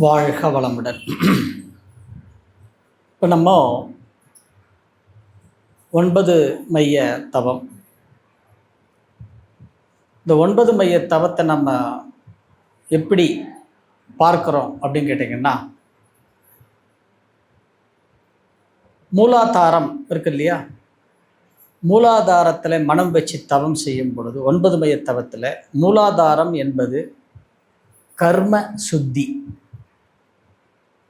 வாழ்க வளமுடன். இப்போ நம்ம 9 மைய தவம், இந்த 9 மைய தவத்தை நம்ம எப்படி பார்க்குறோம் அப்படின்னு கேட்டிங்கன்னா, மூலாதாரம் இருக்கு இல்லையா, மூலாதாரத்தில் மனம் வச்சு தவம் செய்யும் பொழுது 9 மைய தவத்தில் மூலாதாரம் என்பது கர்ம சுத்தி.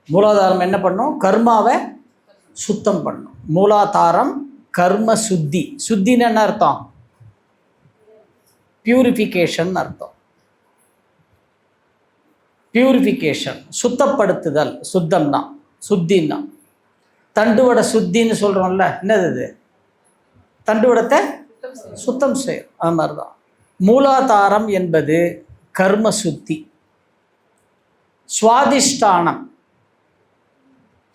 மூலாதாரம் என்ன பண்ணும்? கர்மாவை சுத்தம் பண்ணும். மூலாதாரம் கர்ம சுத்தி. சுத்தின்னு என்ன அர்த்தம்? பியூரிஃபிகேஷன் அர்த்தம். பியூரிஃபிகேஷன், சுத்தப்படுத்துதல். சுத்தம்னா சுத்தின்னா தண்டுவடை சுத்தின்னு சொல்கிறோம்ல, என்னது இது? தண்டுவடத்தை சுத்தம் செய்யும். அது மாதிரி தான் மூலாதாரம் என்பது கர்ம சுத்தி. சுவாதிஷ்டானம்,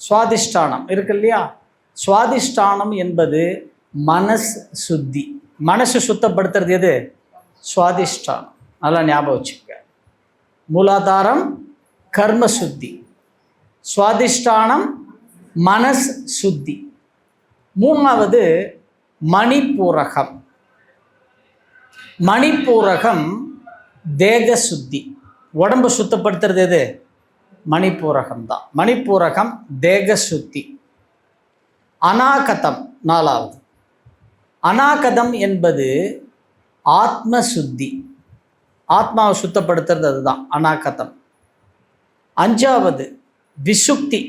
சுவாதிஷ்டானம் இருக்கு இல்லையா, சுவாதிஷ்டானம் என்பது மனஸ் சுத்தி. மனசு சுத்தப்படுத்துறது எது? சுவாதிஷ்டானம். நல்லா ஞாபகம் வச்சுக்க. மூலாதாரம் கர்ம சுத்தி, சுவாதிஷ்டானம் மனஸ் சுத்தி. மூணாவது மணிப்பூரகம். மணிப்பூரகம் தேக சுத்தி. உடம்பு சுத்தப்படுத்துறது எது? மணிப்பூரகம் தான். மணிப்பூரகம் தேக சுத்தி. அநாகதம் நாலாவது. அநாகதம் என்பது ஆத்ம சுத்தி. ஆத்மாவை சுத்தப்படுத்துறது அதுதான் அநாகதம். அஞ்சாவது விசுக்தி.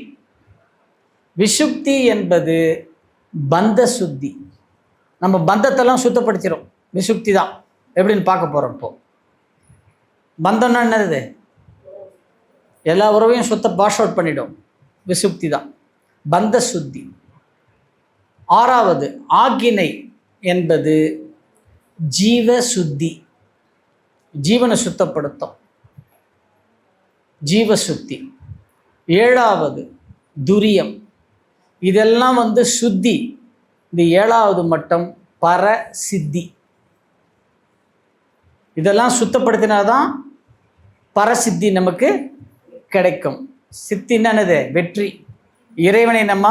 விசுக்தி என்பது பந்த சுத்தி. நம்ம பந்தத்தெல்லாம் சுத்தப்படுத்திடும், விசுக்தி தான். எப்படின்னு பார்க்க போகிறோம். இப்போ பந்தம்னா என்னது? எல்லா உறவையும் வாஷ் அவுட் பண்ணிடும், விசுக்தி தான், பந்த சுத்தி. ஆறாவது ஆக்கினை என்பது ஜீவ சுத்தி. ஜீவனை சுத்தப்படுத்தும், ஜீவ சுத்தி. ஏழாவது துரியம். இதெல்லாம் சுத்தி. இந்த ஏழாவது மட்டும் பர சித்தி. இதெல்லாம் சுத்தப்படுத்தினாதான் பரசித்தி நமக்கு கிடைக்கும். சித்தின்னு என்னது? வெற்றி. இறைவனை நம்ம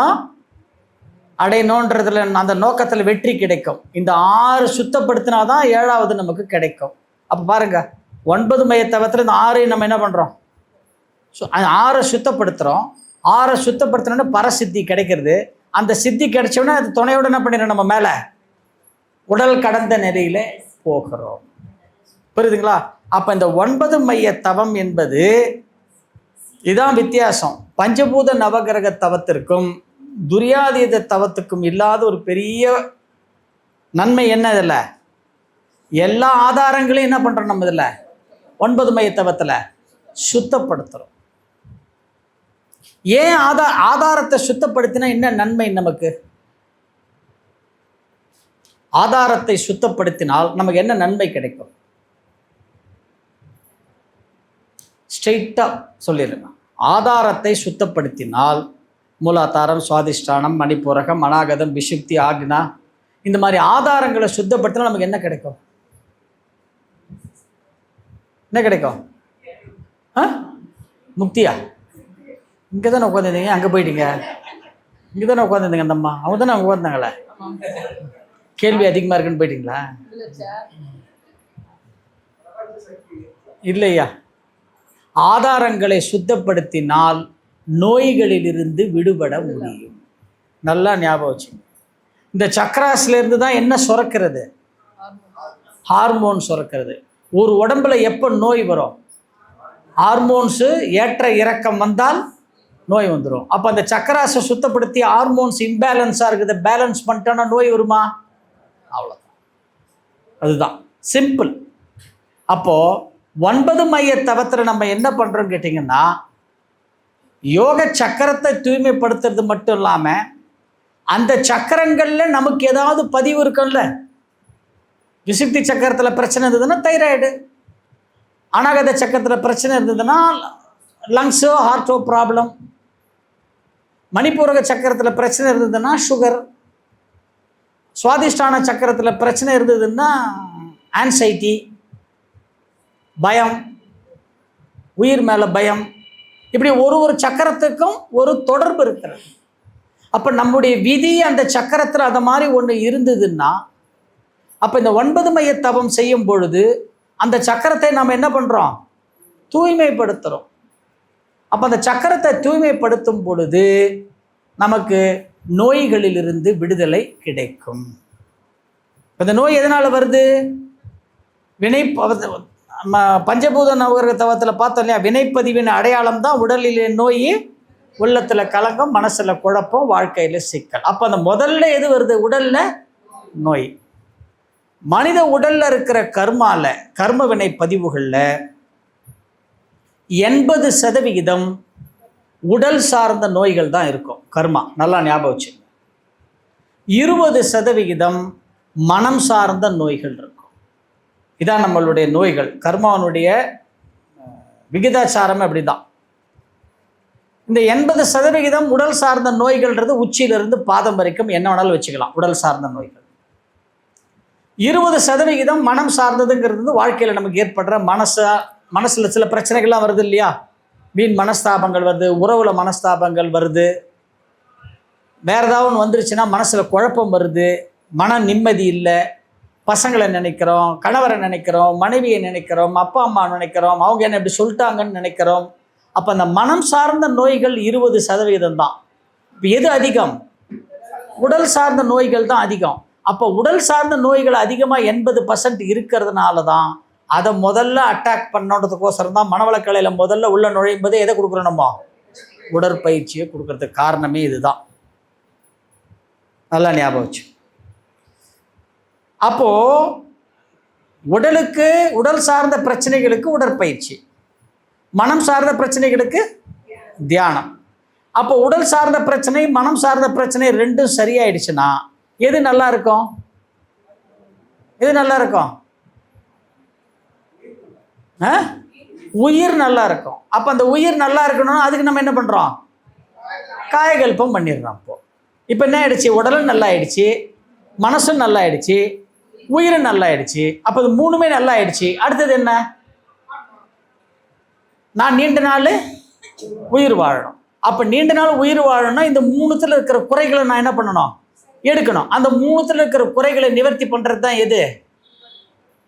அடையணுன்றதுல அந்த நோக்கத்தில் வெற்றி கிடைக்கும். இந்த 6 சுத்தப்படுத்தினாதான் 7வது நமக்கு கிடைக்கும். அப்போ பாருங்க, 9 மைய தவத்தில் இந்த 6 நம்ம என்ன பண்ணுறோம்? 6 சுத்தப்படுத்துகிறோம். 6 சுத்தப்படுத்தினோன்னு பரசித்தி கிடைக்கிறது. அந்த சித்தி கிடைச்சோன்னா அது துணையோடு என்ன பண்ணிடுறோம்? நம்ம மேலே உடல் கடந்த நிலையில் போகிறோம். புரியுதுங்களா? அப்போ இந்த 9 மைய தவம் என்பது இதுதான் வித்தியாசம். பஞ்சபூத நவகிரக தவத்திற்கும் துரியாதீத தவத்துக்கும் இல்லாத ஒரு பெரிய நன்மை என்ன? இதில் எல்லா ஆதாரங்களையும் என்ன பண்ணுறோம்? நம்ம இதில் 9 மைய தவத்தில் சுத்தப்படுத்துகிறோம். ஏன் ஆதாரத்தை சுத்தப்படுத்தினா என்ன நன்மை நமக்கு? ஆதாரத்தை சுத்தப்படுத்தினால் நமக்கு என்ன நன்மை கிடைக்கும்? ஸ்ட்ரெயிட்டாக சொல்லிடுங்க. ஆதாரத்தை சுத்தப்படுத்தினால் மூலாதாரம், சுவாதிஷ்டானம், மணிப்பூரகம், அநாகதம், விசுக்தி, ஆக்னா, இந்த மாதிரி ஆதாரங்களை சுத்தப்படுத்தினா நமக்கு என்ன கிடைக்கும்? என்ன கிடைக்கும்? முக்தியா? இங்கே தானே உட்காந்துருந்தீங்க, அங்கே போயிட்டீங்க. இங்கே தானே உட்காந்துருந்தீங்க அந்த அம்மா, அவங்க தானே அவங்க உட்காந்தாங்களே. கேள்வி அதிகமாக இருக்குன்னு போயிட்டீங்களா? இல்லையா? ஆதாரங்களை சுத்தப்படுத்தினால் நோய்களிலிருந்து விடுபட முடியும். நல்லா ஞாபகம் வச்சுங்க. இந்த சக்கராஸ்லேருந்து தான் என்ன சுரக்கிறது? ஹார்மோன் சுரக்கிறது. ஒரு உடம்புல எப்போ நோய் வரும்? ஹார்மோன்ஸு ஏற்ற இறக்கம் வந்தால் நோய் வந்துடும். அப்போ அந்த சக்கராஸை சுத்தப்படுத்தி ஹார்மோன்ஸ் இம்பேலன்ஸாக இருக்குது, பேலன்ஸ் பண்ணிட்டோன்னா நோய் வருமா? அவ்வளோதான். அதுதான் சிம்பிள். அப்போது 9 மைய தவத்தில் நம்ம என்ன பண்ணுறோன்னு கேட்டிங்கன்னா, யோக சக்கரத்தை தூய்மைப்படுத்துறது மட்டும் இல்லாமல் அந்த சக்கரங்களில் நமக்கு ஏதாவது பதிவு இருக்கும்ல. விசுக்தி சக்கரத்தில் பிரச்சனை இருந்ததுன்னா தைராய்டு, அநாகத சக்கரத்தில் பிரச்சனை இருந்ததுன்னா லங்ஸோ ஹார்ட்டோ ப்ராப்ளம், மணிப்பூரக சக்கரத்தில் பிரச்சனை இருந்ததுன்னா சுகர், சுவாதிஷ்டான சக்கரத்தில் பிரச்சனை இருந்ததுன்னா ஆன்சைட்டி, பயம், உயிர் மேலே பயம், இப்படி ஒரு சக்கரத்துக்கும் ஒரு தொடர்பு இருக்கிறது. அப்போ நம்முடைய விதி அந்த சக்கரத்தில் அதை மாதிரி ஒன்று இருந்ததுன்னா, அப்போ இந்த 9 மைய தவம் செய்யும் பொழுது அந்த சக்கரத்தை நம்ம என்ன பண்ணுறோம்? தூய்மைப்படுத்துகிறோம். அப்போ அந்த சக்கரத்தை தூய்மைப்படுத்தும் பொழுது நமக்கு நோய்களிலிருந்து விடுதலை கிடைக்கும். இந்த நோய் எதனால் வருது? வினை பஞ்சபூத நவகிரக தவத்தில் பார்த்தோம் இல்லையா? வினைப்பதிவின் அடையாளம் தான் உடலிலே நோய், உள்ளத்தில் கலங்கம், மனசில் குழப்பம், வாழ்க்கையில் சிக்கல். அப்போ அந்த முதல்ல எது வருது? உடலில் நோய். மனித உடலில் இருக்கிற கர்ம வினை பதிவுகளில் 80% உடல் சார்ந்த நோய்கள் தான் இருக்கும். கர்மா நல்லா ஞாபகம் வச்சுங்க. 20% மனம் சார்ந்த நோய்கள் இருக்கும். இதான் நம்மளுடைய நோய்கள். கர்மாவனுடைய விகிதாச்சாரம் அப்படி தான். இந்த 80% உடல் சார்ந்த நோய்கள்ன்றது உச்சியிலிருந்து பாதம் வரைக்கும் என்ன வேணாலும் வச்சுக்கலாம். உடல் சார்ந்த நோய்கள். 20% மனம் சார்ந்ததுங்கிறது வாழ்க்கையில் நமக்கு ஏற்படுற மனசில் சில பிரச்சனைகள்லாம் வருது இல்லையா? வீண் மனஸ்தாபங்கள் வருது, உறவுல மனஸ்தாபங்கள் வருது, வேற ஏதாவது ஒன்று வந்துருச்சுன்னா மனசில் குழப்பம் வருது, மன நிம்மதி இல்லை, பசங்களை நினைக்கிறோம், கணவரை நினைக்கிறோம், மனைவியை நினைக்கிறோம், அப்பா அம்மா நினைக்கிறோம், அவங்க என்ன இப்படி சொல்லிட்டாங்கன்னு நினைக்கிறோம். அப்போ அந்த மனம் சார்ந்த நோய்கள் 20% தான். இப்போ எது அதிகம்? உடல் சார்ந்த நோய்கள் தான் அதிகம். அப்போ உடல் சார்ந்த நோய்கள் அதிகமாக 80% இருக்கிறதுனால தான் அதை முதல்ல அட்டாக் பண்ணுறதுக்கோசரம் தான் மனவளக்கலையில் முதல்ல உள்ள நுழையும்போதே எதை கொடுக்குறோம்? நம்ம உடற்பயிற்சியை கொடுக்கறதுக்கு காரணமே இதுதான். நல்லா ஞாபகம் வச்சு. அப்போ உடல் சார்ந்த பிரச்சனைகளுக்கு உடற்பயிற்சி, மனம் சார்ந்த பிரச்சனைகளுக்கு தியானம். அப்போ உடல் சார்ந்த பிரச்சனை, மனம் சார்ந்த பிரச்சனை ரெண்டும் சரியாயிடுச்சுன்னா எது நல்லா இருக்கும்? எது நல்லா இருக்கும்? உயிர் நல்லா இருக்கும். அப்போ அந்த உயிர் நல்லா இருக்கணும், அதுக்கு நம்ம என்ன பண்ணுறோம்? காயகல்பம் பண்ணிடுறோம். இப்போ என்ன ஆயிடுச்சு? உடலும் நல்லா ஆயிடுச்சு, மனசும் நல்லா ஆயிடுச்சு, உயிரும் நல்லா ஆயிடுச்சு. அப்போ இது 3மே நல்லா ஆயிடுச்சு. அடுத்தது என்ன? நான் நீண்ட நாள் உயிர் வாழணும். அப்போ நீண்ட நாள் உயிர் வாழணும்னா இந்த 3த்துல இருக்கிற குறைகளை நான் என்ன பண்ணணும்? எடுக்கணும். அந்த 3த்துல இருக்கிற குறைகளை நிவர்த்தி பண்ணுறது தான் எது?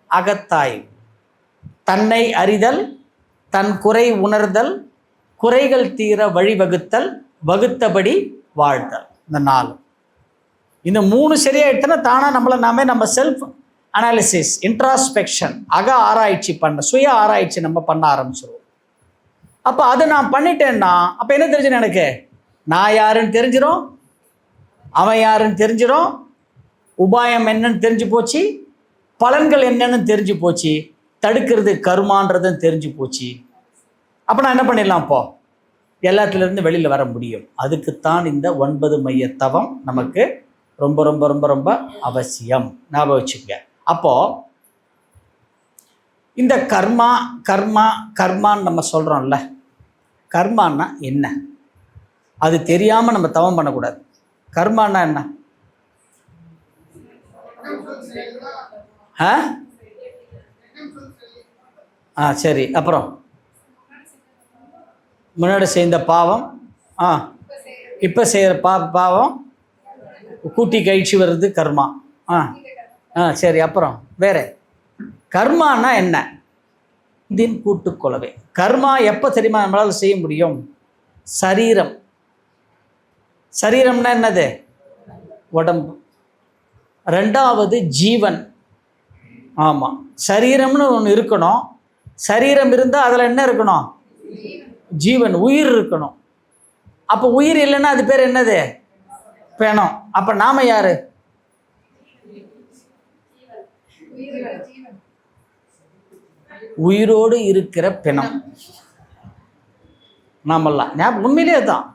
அகத்தாய்வு. தன்னை அறிதல், தன் குறை உணர்தல், குறைகள் தீர வழிவகுத்தல், வகுத்தபடி வாழ்தல். இந்த 4, இந்த 3 சரியாயிடுச்சுன்னா தானாக நம்ம செல்ஃப் அனாலிசிஸ், இன்ட்ராஸ்பெக்ஷன், அக ஆராய்ச்சி சுய ஆராய்ச்சி நம்ம பண்ண ஆரம்பிச்சிடுவோம். அப்போ அதை நான் பண்ணிட்டேன்னா அப்போ என்ன தெரிஞ்சுன்னு எனக்கு? நான் யாருன்னு தெரிஞ்சிடும், அவன் யாருன்னு தெரிஞ்சிடும், உபாயம் என்னன்னு தெரிஞ்சு போச்சு, பலன்கள் என்னன்னு தெரிஞ்சு போச்சு, தடுக்கிறது கர்மான்றதும் தெரிஞ்சு போச்சு. அப்போ நான் என்ன பண்ணிடலாம்? அப்போ எல்லாத்துலேருந்து வெளியில் வர முடியும். அதுக்குத்தான் இந்த 9 மைய தவம் நமக்கு ரொம்ப ரொம்ப ரொம்ப ரொம்ப அவசியம். ஞாபகம் வச்சுக்க. அப்போது இந்த கர்மான்னு நம்ம சொல்கிறோம்ல, கர்மான்னா என்ன? அது தெரியாமல் நம்ம தவம் பண்ணக்கூடாது. கர்மான்னா என்ன? சரி. அப்புறம் முன்னாடி செய்த பாவம், இப்போ செய்கிற பாவம் கூட்டி கழிச்சு வருது கர்மா. சரி. அப்புறம் வேற கர்மானா என்ன? இதன் கூட்டுக்கொள்ளவே. கர்மா எப்போ தெரியுமா நம்மளால் செய்ய முடியும்? சரீரம்னா என்னது? உடம்பு. 2வது ஜீவன். ஆமாம், சரீரம்னு ஒன்று இருக்கணும். சரீரம் இருந்தால் அதில் என்ன இருக்கணும்? ஜீவன், உயிர் இருக்கணும். அப்போ உயிர் இல்லைன்னா அது பேர் என்னது? பிணம். அப்போ நாம யாரு? உயிரோடு இருக்கிற பிணம் நாமெல்லாம். உண்மையிலே தான்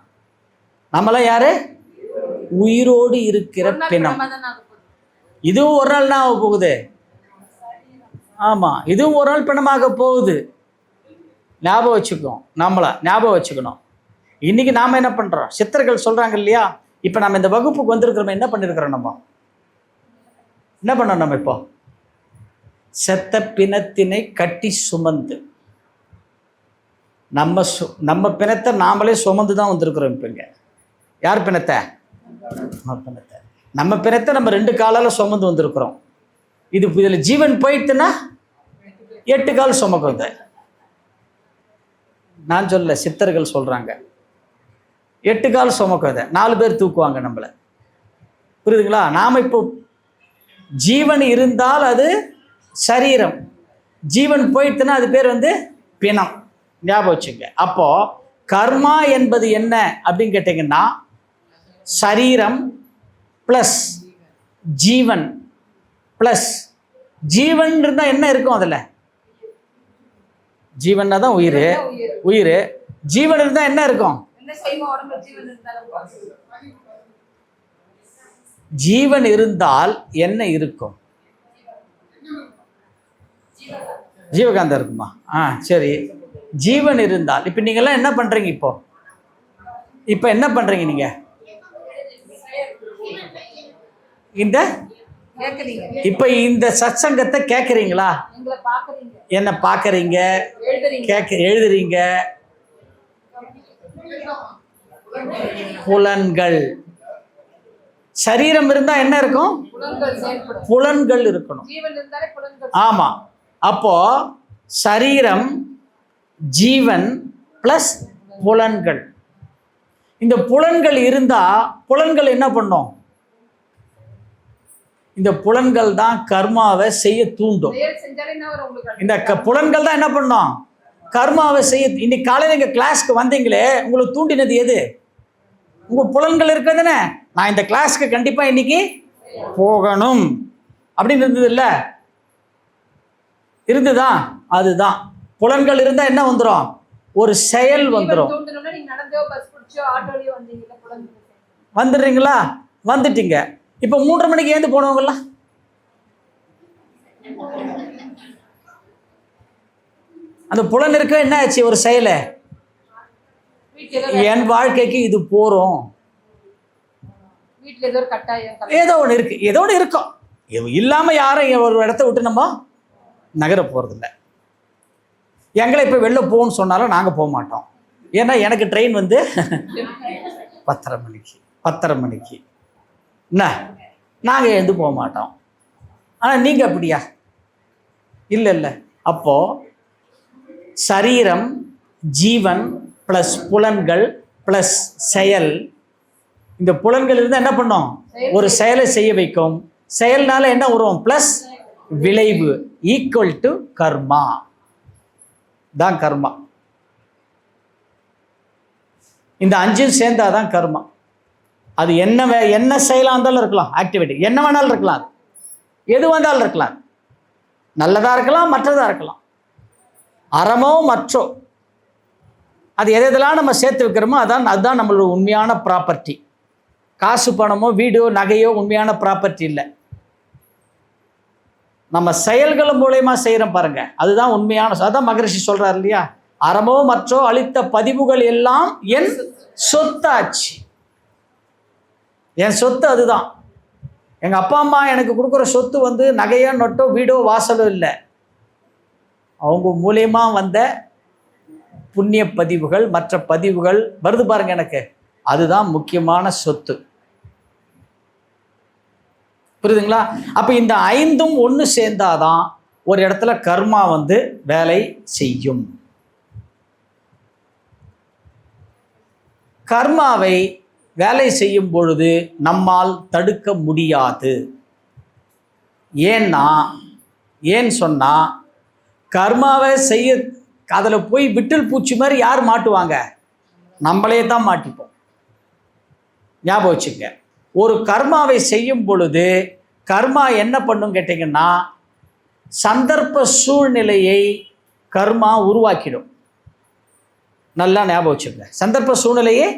நம்மளாம் யாரு? உயிரோடு இருக்கிற பிணம். இதுவும் ஒரு நாள் தான் ஆக போகுது. ஆமாம், இதுவும் ஒரு நாள் பிணமாக போகுது. ஞாபகம் வச்சுக்கணும். ஞாபகம் வச்சுக்கணும். இன்னைக்கு நாம் என்ன பண்ணுறோம்? சித்தர்கள் சொல்கிறாங்க இல்லையா? இப்போ நம்ம இந்த வகுப்புக்கு வந்திருக்கிறோம். என்ன பண்ணியிருக்கிறோம்? நம்ம என்ன பண்ணோம்? நம்ம இப்போ செத்த பிணத்தினை கட்டி சுமந்து நம்ம பிணத்தை நாமளே சுமந்து தான் வந்திருக்கிறோம். இப்போங்க யார் பிணத்தை? நம்ம பிணத்தை நம்ம 2 காலால் சுமந்து வந்திருக்கிறோம். இதில் ஜீவன் போயிட்டுன்னா 8 கால் சுமக்குது. நான் சொல்ல, சித்தர்கள் சொல்கிறாங்க 8 கால் சுமக்குது. 4 பேர் தூக்குவாங்க நம்மளை. புரியுதுங்களா? நாம் இப்போ ஜீவன் இருந்தால் அது சரீரம், ஜீவன் போயிட்டுன்னா அது பேர் பிணம். ஞாபகம் வச்சுங்க. அப்போ கர்மா என்பது என்ன அப்படின்னு கேட்டிங்கன்னா, சரீரம் ப்ளஸ் ஜீவன் ப்ளஸ் ஜீவன் இருந்தால் என்ன இருக்கும்? அதில் ஜீவன்னா தான் உயிர். ஜீவன் இருந்தால் என்ன இருக்கும்? ஜீவன் இருந்தால் என்ன இருக்கும்? ஜீவகாந்தம் இருக்குமா? சரி. ஜீவன் இருந்தால் இப்போ நீங்கள்லாம் என்ன பண்ணுறீங்க? இப்போ என்ன பண்ணுறீங்க? நீங்கள் இப்போ இந்த சத்சங்கத்தை கேட்குறீங்களா? என்ன பார்க்குறீங்க, எழுதுறீங்க. புலன்கள். சரீரம் இருந்தா என்ன இருக்கும்? புலன்கள் இருக்கணும். ஆமா. அப்போ சரீரம், ஜீவன் பிளஸ் புலன்கள். இந்த புலன்கள் இருந்தா புலன்கள் என்ன பண்ணும்? இந்த புலன்கள் தான் கர்மாவை செய்ய தூண்டும். இந்த புலன்கள் தான் என்ன பண்ணும்? கர்மாவை செய்ய. இன்னைக்கு காலையில் எங்கள் கிளாஸ்க்கு வந்தீங்களே, உங்களுக்கு தூண்டினது எது? உங்கள் புலன்கள் இருக்குதுன்னு. நான் இந்த கிளாஸ்க்கு கண்டிப்பாக இன்னைக்கு போகணும் அப்படின்னு இருந்தது இல்லை? இருந்துதா? அதுதான் புலன்கள் இருந்தால் என்ன வந்துடும்? ஒரு செயல் வந்துடும். வந்துடுறீங்களா? வந்துட்டீங்க. இப்போ 3:30 மணிக்கு ஏந்து போனவங்களா? அந்த புலன் இருக்க என்ன ஆச்சு? ஒரு செயலை. என் வாழ்க்கைக்கு இது போறோம், ஏதோ ஒன்று இருக்கு, ஏதோ ஒன்று இருக்கும். இல்லாம யாரும் ஒரு இடத்த விட்டு நம்ம நகர போறதில்லை. எங்களை இப்போ வெளில போகணும்னு சொன்னாலும் நாங்கள் போக மாட்டோம். ஏன்னா எனக்கு ட்ரெயின் 10:30 மணிக்கு என்ன, நாங்கள் எழுந்து போக மாட்டோம். ஆனால் நீங்கள் அப்படியா? இல்லை. அப்போ சரீரம், ஜீவன் ப்ளஸ் புலன்கள் ப்ளஸ் செயல். இந்த புலன்கள் இருந்தால் என்ன பண்ணும்? ஒரு செயலை செய்ய வைக்கும். செயல்னால என்ன வரும்? ப்ளஸ் விளைவு ஈக்குவல் டு கர்மா. தான் கர்மா. இந்த 5 சேர்ந்தாதான் கர்மா. அது என்ன செயலாக இருந்தாலும் இருக்கலாம், ஆக்டிவிட்டி என்ன வேணாலும் இருக்கலாம், எது வந்தாலும் இருக்கலாம். நல்லதாக இருக்கலாம், மற்றதாக இருக்கலாம், அறமோ மற்றோ. அது எதெல்லாம் நம்ம சேர்த்து வைக்கிறோமோ அதுதான் நம்மளோட உண்மையான ப்ராப்பர்ட்டி. காசு, பணமோ, வீடோ, நகையோ உண்மையான ப்ராப்பர்ட்டி இல்லை. நம்ம செயல்கள் மூலயமா செய்கிறோம் பாருங்க, அதுதான் உண்மையான. அதான் மகரிஷி சொல்றாரு இல்லையா, அறமோ மற்றோ அளித்த பதிவுகள் எல்லாம் என் சொத்தாச்சு. என் சொத்து அதுதான். எங்கள் அப்பா அம்மா எனக்கு கொடுக்குற சொத்து நகையோ, நொட்டோ, வீடோ, வாசலோ இல்லை. அவங்க மூலியமா வந்த புண்ணிய பதிவுகள், மற்ற பதிவுகள் வருது பாருங்க எனக்கு, அதுதான் முக்கியமான சொத்து. புரியுதுங்களா? அப்ப இந்த 5ம் ஒன்று சேர்ந்தாதான் ஒரு இடத்துல கர்மா வேலை செய்யும். கர்மாவை வேலை செய்யும் பொழுது நம்மால் தடுக்க முடியாது. ஏன் சொன்னா, கர்மாவை செய்ய அதில் போய் விட்டில் பூச்சி மாதிரி யார் மாட்டுவாங்க? நம்மளே தான் மாட்டிப்போம். ஞாபகம் வச்சுங்க. ஒரு கர்மாவை செய்யும் பொழுது கர்மா என்ன பண்ணும் கேட்டிங்கன்னா, சந்தர்ப்ப சூழ்நிலையை கர்மா உருவாக்கிடும். நல்லா ஞாபகம் வச்சுங்க. சந்தர்ப்ப சூழ்நிலையை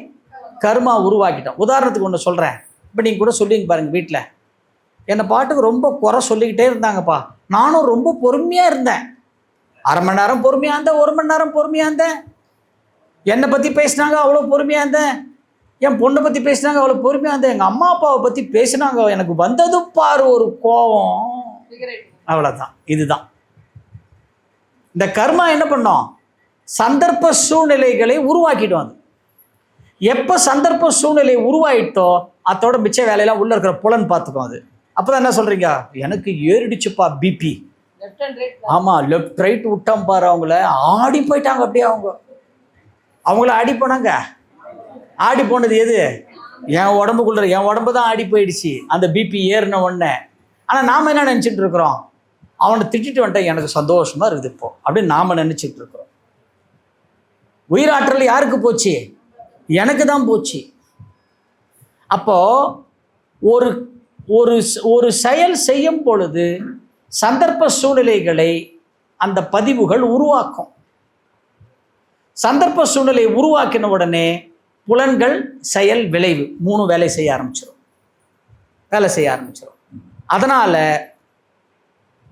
கர்மா உருவாக்கிட்டோம். உதாரணத்துக்கு ஒன்று சொல்கிறேன். இப்போ நீங்கள் கூட சொல்லிங்க பாருங்கள், வீட்டில் என்னை பாட்டுக்கு ரொம்ப குறை சொல்லிக்கிட்டே இருந்தாங்கப்பா. நானும் ரொம்ப பொறுமையாக இருந்தேன். 1/2 மணி நேரம் பொறுமையாக இருந்தேன், 1 மணி நேரம் பொறுமையாக இருந்தேன். என்னை பற்றி பேசினாங்க, அவ்வளோ பொறுமையாக இருந்தேன். என் பொண்ணை பற்றி பேசினாங்க, அவ்வளோ பொறுமையாக இருந்தேன். எங்கள் அம்மா அப்பாவை பற்றி பேசினாங்க, எனக்கு வந்தது பாரு ஒரு கோபம். அவ்வளோதான். இதுதான் இந்த கர்மா என்ன பண்ணோம்? சந்தர்ப்ப சூழ்நிலைகளை உருவாக்கிடும். அது எப்போ சந்தர்ப்ப சூழ்நிலை உருவாயிட்டோ அதோட மிச்ச வேலையெல்லாம் உள்ள இருக்கிற புலன் பார்த்துக்கும். அது அப்போதான் என்ன சொல்றீங்க, எனக்கு ஏறிடுச்சுப்பா பிபி. ஆமாம், லெஃப்ட் ரைட் விட்டோம் பாரு, அவங்கள ஆடி போயிட்டாங்க. அப்படியே அவங்கள ஆடி போனாங்க. ஆடி போனது எது? என் உடம்புக்குள்ள, என் உடம்பு தான் ஆடி போயிடுச்சு அந்த பிபி ஏறின உடனே. ஆனால் நாம் என்ன நினச்சிட்டு இருக்கிறோம், அவனை திட்டிட்டு வந்துட்டேன், எனக்கு சந்தோஷமா இருக்குது இப்போ அப்படின்னு நாம் நினச்சிட்டு இருக்கிறோம். உயிராற்றல் யாருக்கு போச்சு? எனக்கு தான் போச்சு. அப்போ ஒரு ஒரு ஒரு செயல் செய்யும் பொழுது சந்தர்ப்ப சூழ்நிலைகளை அந்த பதிவுகள் உருவாக்கும். சந்தர்ப்ப சூழ்நிலை உருவாக்கின உடனே புலன்கள், செயல், விளைவு 3 வேலை செய்ய ஆரம்பிச்சிடும். அதனால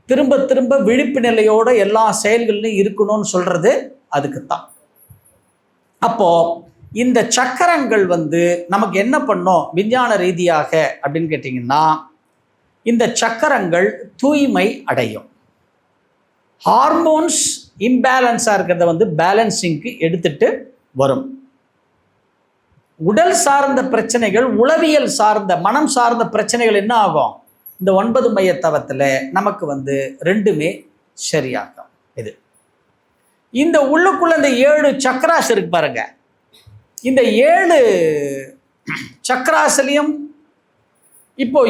திரும்ப திரும்ப விழிப்பு நிலையோட எல்லா செயல்கள்லையும் இருக்கணும்னு சொல்றது அதுக்குத்தான். அப்போ இந்த சக்கரங்கள் நமக்கு என்ன பண்ணும் விஞ்ஞான ரீதியாக அப்படின்னு கேட்டிங்கன்னா, இந்த சக்கரங்கள் தூய்மை அடையும். ஹார்மோன்ஸ் இம்பேலன்ஸாக இருக்கிறத பேலன்சிங்க்கு எடுத்துட்டு வரும். உடல் சார்ந்த பிரச்சனைகள், உளவியல் சார்ந்த, மனம் சார்ந்த பிரச்சனைகள் என்ன ஆகும், இந்த 9 மைய தவத்தில் நமக்கு 2மே சரியாகும். இது இந்த உள்ளுக்குள்ள இந்த 7 சக்கராஸ் இருக்கு பாருங்க. இந்த 7 சக்கராசிலையும் இப்போ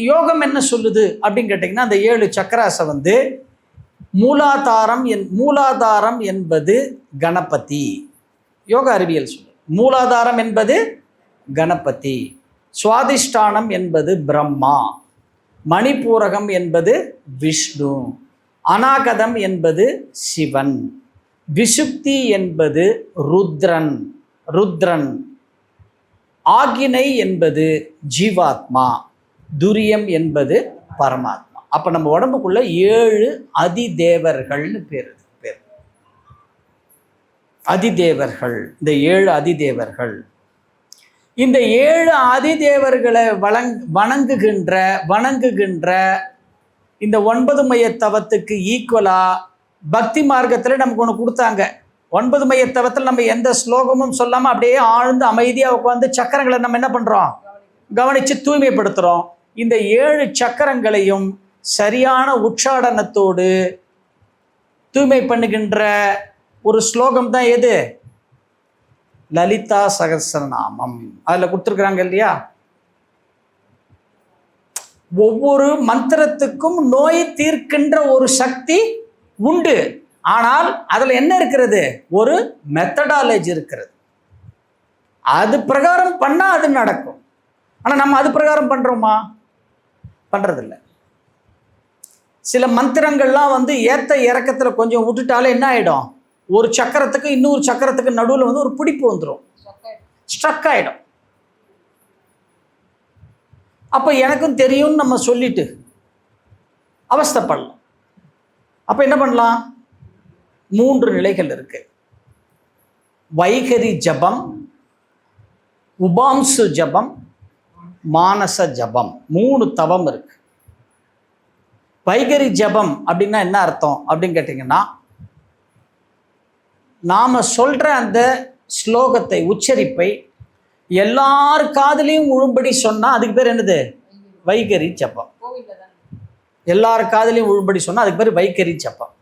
யோகம் என்ன சொல்லுது அப்படின்னு கேட்டிங்கன்னா, அந்த 7 சக்கராசை மூலாதாரம் என்பது கணபதி. யோக அறிவியல் சொல்லு. மூலாதாரம் என்பது கணபதி, சுவாதிஷ்டானம் என்பது பிரம்மா, மணிப்பூரகம் என்பது விஷ்ணு, அநாகதம் என்பது சிவன், விசுப்தி என்பது ருத்ரன், ஆகினை என்பது ஜீவாத்மா, துரியம் என்பது பரமாத்மா. அப்ப நம்ம உடம்புக்குள்ள 7 அதிதேவர்கள்னு பேர். அதிதேவர்கள், இந்த 7 அதிதேவர்கள். இந்த 7 அதிதேவர்களை வணங்குகின்ற இந்த 9 மைய தவத்துக்கு ஈக்குவலா பக்தி மார்க்கத்தில் நமக்கு ஒன்று கொடுத்தாங்க. 9 மைய தவத்தில் நம்ம எந்த ஸ்லோகமும் சொல்லாமல் அப்படியே ஆழ்ந்து அமைதியாக உட்காந்து சக்கரங்களை நம்ம என்ன பண்ணுறோம், கவனித்து தூய்மைப்படுத்துகிறோம். இந்த 7 சக்கரங்களையும் சரியான உச்சாடனத்தோடு தூய்மை பண்ணுகின்ற ஒரு ஸ்லோகம் தான் எது? லலிதா சகஸ்ரநாமம். அதில் கொடுத்துருக்குறாங்க இல்லையா, ஒவ்வொரு மந்திரத்துக்கும் நோய் தீர்க்கின்ற ஒரு சக்தி உண்டு. ஆனால் அதில் என்ன இருக்கிறது, ஒரு மெத்தடாலஜி இருக்கிறது. அது பிரகாரம் பண்ணால் அது நடக்கும். ஆனால் நம்ம அது பிரகாரம் பண்ணுறோமா? பண்ணுறதில்லை. சில மந்திரங்கள்லாம் ஏற்ற இறக்கத்தில் கொஞ்சம் விட்டுட்டாலே என்ன ஆகிடும், ஒரு சக்கரத்துக்கு இன்னொரு சக்கரத்துக்கு நடுவில் ஒரு பிடிப்பு வந்துடும், ஸ்ட்ரக் ஆகிடும். அப்போ எனக்கும் தெரியும்னு நம்ம சொல்லிட்டு அவஸ்தைப்படலாம். அப்போ என்ன பண்ணலாம்? 3 நிலைகள் இருக்கு. வைகரி ஜபம், உபாம்சு ஜபம், மானச ஜபம், 3 தவம் இருக்கு. வைகரி ஜபம் அப்படின்னா என்ன அர்த்தம் அப்படின்னு கேட்டிங்கன்னா, நாம் சொல்கிற அந்த ஸ்லோகத்தை, உச்சரிப்பை எல்லார் காதலையும் விழும்படி சொன்னால் அதுக்கு பேர் என்னது? வைகரி ஜபம். எல்லார் காதலையும் விழும்படி சொன்னால் அதுக்கு பேர் வைகரி ஜபம்.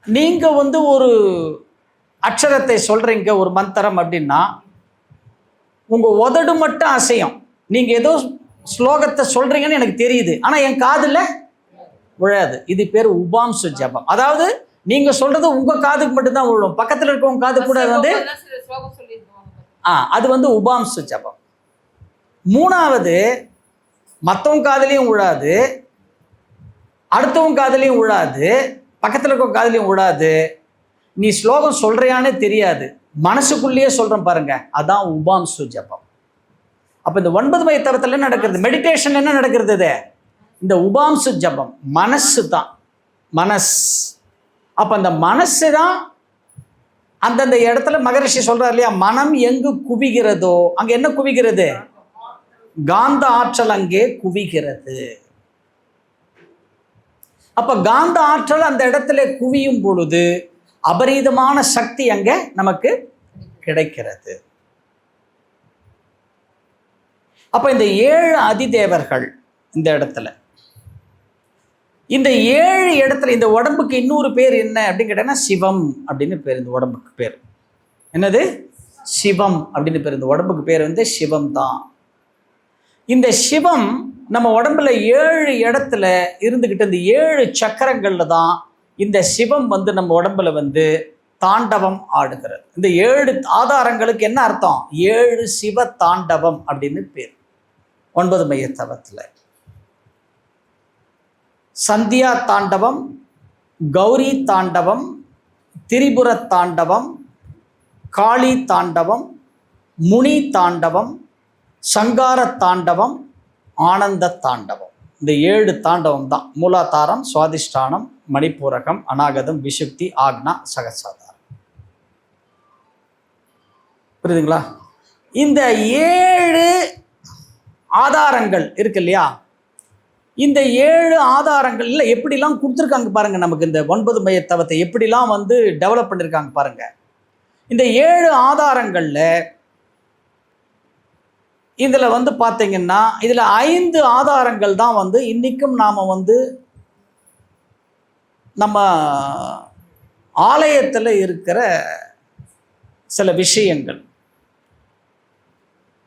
நீங்கள் ஒரு அக்ஷரத்தை சொல்கிறீங்க, ஒரு மந்திரம் அப்படின்னா உங்கள் உதடு மட்டும் அசையும். நீங்கள் ஏதோ ஸ்லோகத்தை சொல்கிறீங்கன்னு எனக்கு தெரியுது, ஆனால் என் காதில் விழாது. இது பேர் உபாம்சு ஜபம். அதாவது நீங்கள் சொல்கிறது உங்கள் காதுக்கு மட்டும்தான் விழும், பக்கத்தில் இருக்கவங்க காது கூட அது உபாம்சு ஜபம். 3வது, மற்றவங்க காதலையும் விழாது, அடுத்தவங்க காதலையும் விழாது, பக்கத்தில் இருக்க காதலையும் விழாது. நீ ஸ்லோகம் சொல்கிறியானே தெரியாது, மனசுக்குள்ளேயே சொல்கிறேன் பாருங்க, அதான் உபாம்சு ஜபம். அப்போ இந்த 9 மைய தவத்தில் என்ன நடக்கிறது, மெடிடேஷன் என்ன நடக்கிறது, இந்த உபாம்சு ஜபம். மனசு தான் அப்போ அந்த மனசு தான் அந்தந்த இடத்துல மகரிஷி சொல்றார் இல்லையா, மனம் எங்கு குவிகிறதோ அங்கே என்ன குவிகிறது, காந்த ஆற்றல் அங்கே குவிகிறது. அப்ப காந்த ஆற்றல் அந்த இடத்துல குவியும் பொழுது அபரீதமான சக்தி அங்க நமக்கு கிடைக்கிறது. அப்ப இந்த 7 அதிதேவர்கள் இந்த இடத்துல, இந்த 7 இடத்துல இந்த உடம்புக்கு இன்னொரு பேர் என்ன அப்படின்னு கேட்டீங்கன்னா சிவம் அப்படின்னு பேர். இந்த உடம்புக்கு பேர் என்னது? சிவம் அப்படின்னு பேர். இந்த உடம்புக்கு பேர் வந்து சிவம் தான். இந்த சிவம் நம்ம உடம்புல 7 இடத்துல இருந்துகிட்டு இந்த 7 சக்கரங்கள்ல தான் இந்த சிவம் வந்து நம்ம உடம்புல வந்து தாண்டவம் ஆடுகிறது. இந்த 7 ஆதாரங்களுக்கு என்ன அர்த்தம்? 7 சிவ தாண்டவம் அப்படின்னு பேர். 9 மைய தவத்துல சந்தியா தாண்டவம், கௌரி தாண்டவம், திரிபுர தாண்டவம், காளி தாண்டவம், முனி தாண்டவம், சங்கார தாண்டவம், ஆனந்த தாண்டவம். இந்த 7 தாண்டவம் தான். மூலாதாரம், சுவாதிஷ்டானம், மணிப்பூரகம், அநாகதம், விசுப்தி, ஆக்னா, சகசாதாரம். புரியுதுங்களா? இந்த 7 ஆதாரங்கள் இருக்கு இல்லையா? இந்த 7 ஆதாரங்கள்ல எப்படிலாம் கொடுத்துருக்காங்க பாருங்க. நமக்கு இந்த 9 மைய தவத்தை எப்படிலாம் வந்து டெவலப் பண்ணியிருக்காங்க பாருங்க. இந்த 7 ஆதாரங்கள்ல இதில் வந்து பார்த்தீங்கன்னா இதில் 5 ஆதாரங்கள் தான் வந்து இன்றைக்கும் நாம் வந்து நம்ம ஆலயத்தில் இருக்கிற சில விஷயங்கள்.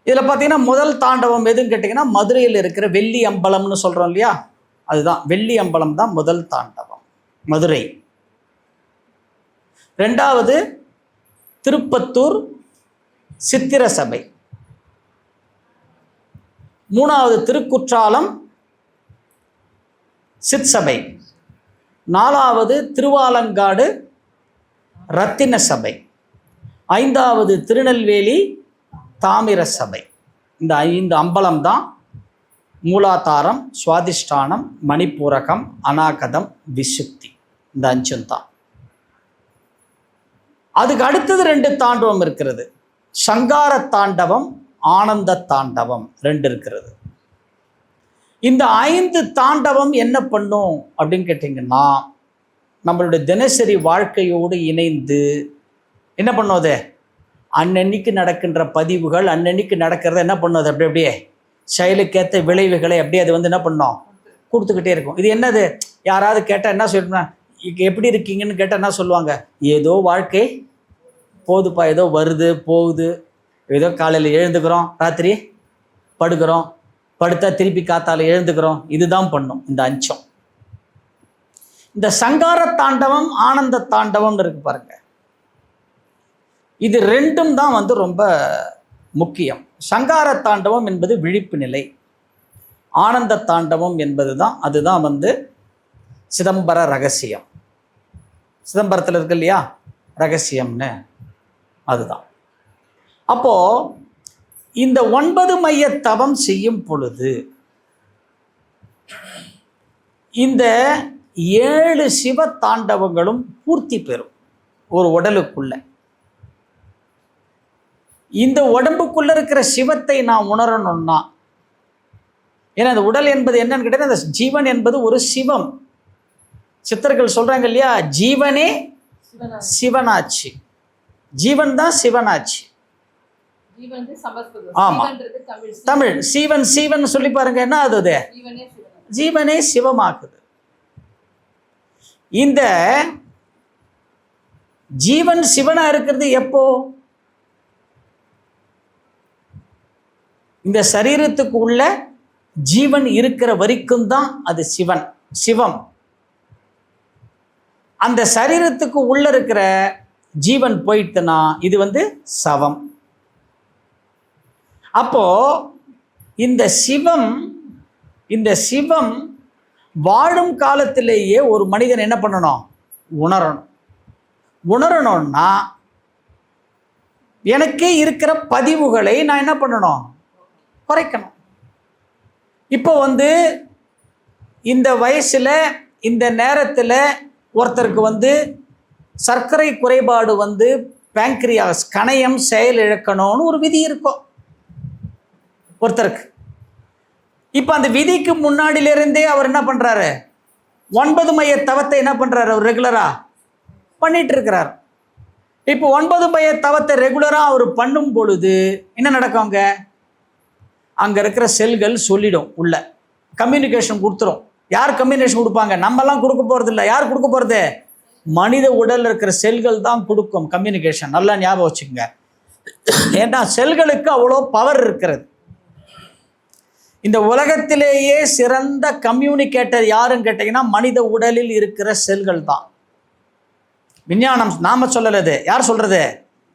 இதில் பார்த்தீங்கன்னா முதல் தாண்டவம் எதுன்னு கேட்டிங்கன்னா மதுரையில் இருக்கிற வெள்ளி அம்பலம்னு சொல்கிறோம் இல்லையா? அதுதான் வெள்ளி அம்பலம் தான் முதல் தாண்டவம், மதுரை. 2வது திருப்பத்தூர் சித்திர சபை. 3வது திருக்குற்றாலம் சித் சபை. 4வது திருவாலங்காடு ரத்தின சபை. 5வது திருநெல்வேலி தாமிர சபை. இந்த 5 அம்பலம் தான் மூலாதாரம், சுவாதிஷ்டானம், மணிப்பூரகம், அநாகதம், விசுப்தி. இந்த 5 தான். அதுக்கு அடுத்தது 2 தாண்டவம் இருக்கிறது. சங்கார தாண்டவம், ஆனந்த தாண்டவம் 2 இருக்கிறது. இந்த 5 தாண்டவம் என்ன பண்ணும் அப்படின்னு கேட்டிங்கன்னா நம்மளுடைய தினசரி வாழ்க்கையோடு இணைந்து என்ன பண்ணுவது? அன்னன்னைக்கு நடக்கின்ற பதிவுகள், அன்னன்னைக்கு நடக்கிறத என்ன பண்ணுவது? அப்படியே செயலுக்கேற்ற விளைவுகளை அப்படியே அது வந்து என்ன பண்ணோம்? கொடுத்துக்கிட்டே இருக்கும். இது என்னது? யாராவது கேட்டால் என்ன சொல்லுனா, எப்படி இருக்கீங்கன்னு கேட்டால் என்ன சொல்லுவாங்க? ஏதோ வாழ்க்கை போகுதுப்பா, ஏதோ வருது போகுது, ஏதோ காலையில் எழுந்துக்கிறோம், ராத்திரி படுக்கிறோம், படுத்தா திருப்பி காத்தால எழுந்துக்கிறோம். இதுதான் பண்ணும் இந்த 5. இந்த சங்கார தாண்டவம், ஆனந்த தாண்டவம் இருக்கு பாருங்க. இது 2ம் தான் வந்து ரொம்ப முக்கியம். சங்கார தாண்டவம் என்பது விழிப்பு நிலை. ஆனந்த தாண்டவம் என்பது தான் அதுதான் வந்து சிதம்பர ரகசியம். சிதம்பரத்தில் இருக்கு இல்லையா ரகசியம்னு, அதுதான். அப்போ இந்த 9 மைய தவம் செய்யும் பொழுது இந்த 7 சிவ தாண்டவங்களும் பூர்த்தி பெறும் ஒரு உடலுக்குள்ள. இந்த உடம்புக்குள்ள இருக்கிற சிவத்தை நான் உணரணும்னா, ஏன்னா அந்த உடல் என்பது என்னன்னு கேட்டீங்கன்னா அந்த ஜீவன் என்பது ஒரு சிவம். சித்தர்கள் சொல்றாங்க இல்லையா, ஜீவனே சிவனாட்சி. ஜீவன் தான் சிவனாட்சி. ஆமா, தமிழ் சீவன் சீவன் சொல்லி பாருங்க, என்ன அது? ஜீவனே சிவமாக்குது. இந்த ஜீவன் சிவனா இருக்கிறது எப்போ? இந்த சரீரத்துக்கு உள்ள ஜீவன் இருக்கிற வரைக்கும் தான் அது சிவன், சிவம். அந்த சரீரத்துக்கு உள்ள இருக்கிற ஜீவன் போயிட்டுனா இது வந்து சவம். அப்போ இந்த சிவம் வாழும் காலத்திலேயே ஒரு மனிதன் என்ன பண்ணணும்? உணரணும்னா எனக்கே இருக்கிற பதிவுகளை நான் என்ன பண்ணணும்? குறைக்கணும். இப்போ வந்து இந்த வயசுல இந்த நேரத்தில் ஒருத்தருக்கு வந்து சர்க்கரை குறைபாடு வந்து பேங்க்ரியாஸ் கணையம் செயல் இழக்கணும்னு ஒரு விதி இருக்கும் ஒருத்தருக்கு. இப்போ அந்த விதிக்கு முன்னாடியிலிருந்தே அவர் என்ன பண்றாரு? 9 மைய தவத்தை என்ன பண்றாரு அவர் ரெகுலரா பண்ணிட்டு இருக்கிறார். இப்போ 9 மைய தவத்தை ரெகுலரா அவர் பண்ணும் பொழுது என்ன நடக்கும்? அங்க இருக்கிற செல்கள் சொல்லிடும், உள்ள கம்யூனிகேஷன் கொடுத்துரும். யார் கம்யூனிகேஷன் கொடுப்பாங்க? நம்மலாம் கொடுக்க போறது இல்லை. யார் கொடுக்க போறது? மனித உடல் இருக்கிற செல்கள் தான் கொடுக்கும் கம்யூனிகேஷன். நல்லா ஞாபகம் வச்சுக்கோங்க. ஏன்னா செல்களுக்கு அவ்வளோ பவர் இருக்கிறது. இந்த உலகத்திலேயே சிறந்த கம்யூனிகேட்டர் யாருன்னு கேட்டீங்கன்னா மனித உடலில் இருக்கிற செல்கள் தான். விஞ்ஞானம் நாம சொல்லறது, யார் சொல்றது?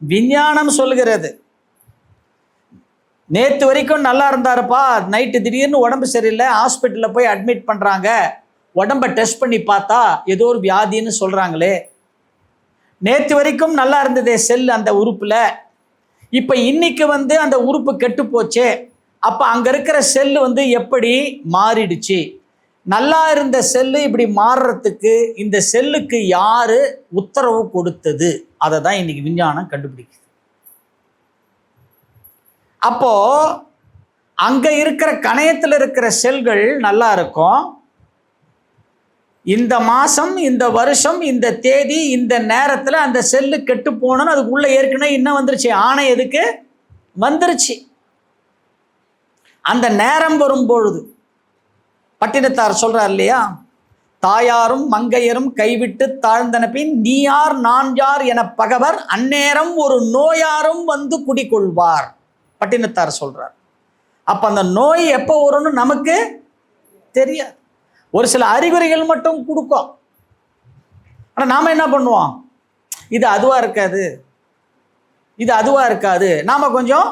விஞ்ஞானம் சொல்கிறது. நேற்று வரைக்கும் நல்லா இருந்தாருப்பா, நைட்டு திடீர்னு உடம்பு சரியில்லை, ஹாஸ்பிட்டலில் போய் அட்மிட் பண்ணுறாங்க, உடம்பை டெஸ்ட் பண்ணி பார்த்தா ஏதோ ஒரு வியாதின்னு சொல்கிறாங்களே. நேற்று வரைக்கும் நல்லா இருந்ததே செல் அந்த உறுப்பில், இப்போ இன்னைக்கு அந்த உறுப்பு கெட்டு போச்சே. அப்போ அங்கே இருக்கிற செல்லு எப்படி மாறிடுச்சு? நல்லா இருந்த செல்லு இப்படி மாறுறதுக்கு இந்த செல்லுக்கு யாரு உத்தரவு கொடுத்தது? அதை தான் இன்னைக்கு விஞ்ஞானம் கண்டுபிடிக்குது. அப்போ அங்க இருக்கிற கணையத்தில் இருக்கிற செல்கள் நல்லா இருக்கும். இந்த மாசம், இந்த வருஷம், இந்த தேதி, இந்த நேரத்தில் அந்த செல்லு கெட்டு போனோன்னு அதுக்குள்ள ஏற்கனவே இன்னும் வந்துருச்சு, ஆணை எதுக்கு வந்துருச்சு. அந்த நேரம் வரும்பொழுது பட்டினத்தார் சொல்றார் இல்லையா, தாயாரும் மங்கையரும் கைவிட்டு தாழ்ந்தன பின் நீ யார் நான் யார் என பகவர் அந்நேரம் ஒரு நோயாரும் வந்து குடிக்கொள்வார். பட்டினத்தார் சொல்றார். அப்ப அந்த நோய் எப்போ வரும்னு நமக்கு தெரியாது. ஒரு சில அறிகுறிகள் மட்டும் கொடுக்கும். ஆனா நாம என்ன பண்ணுவோம்? இது அதுவா இருக்காது, இது அதுவா இருக்காது. நாம கொஞ்சம்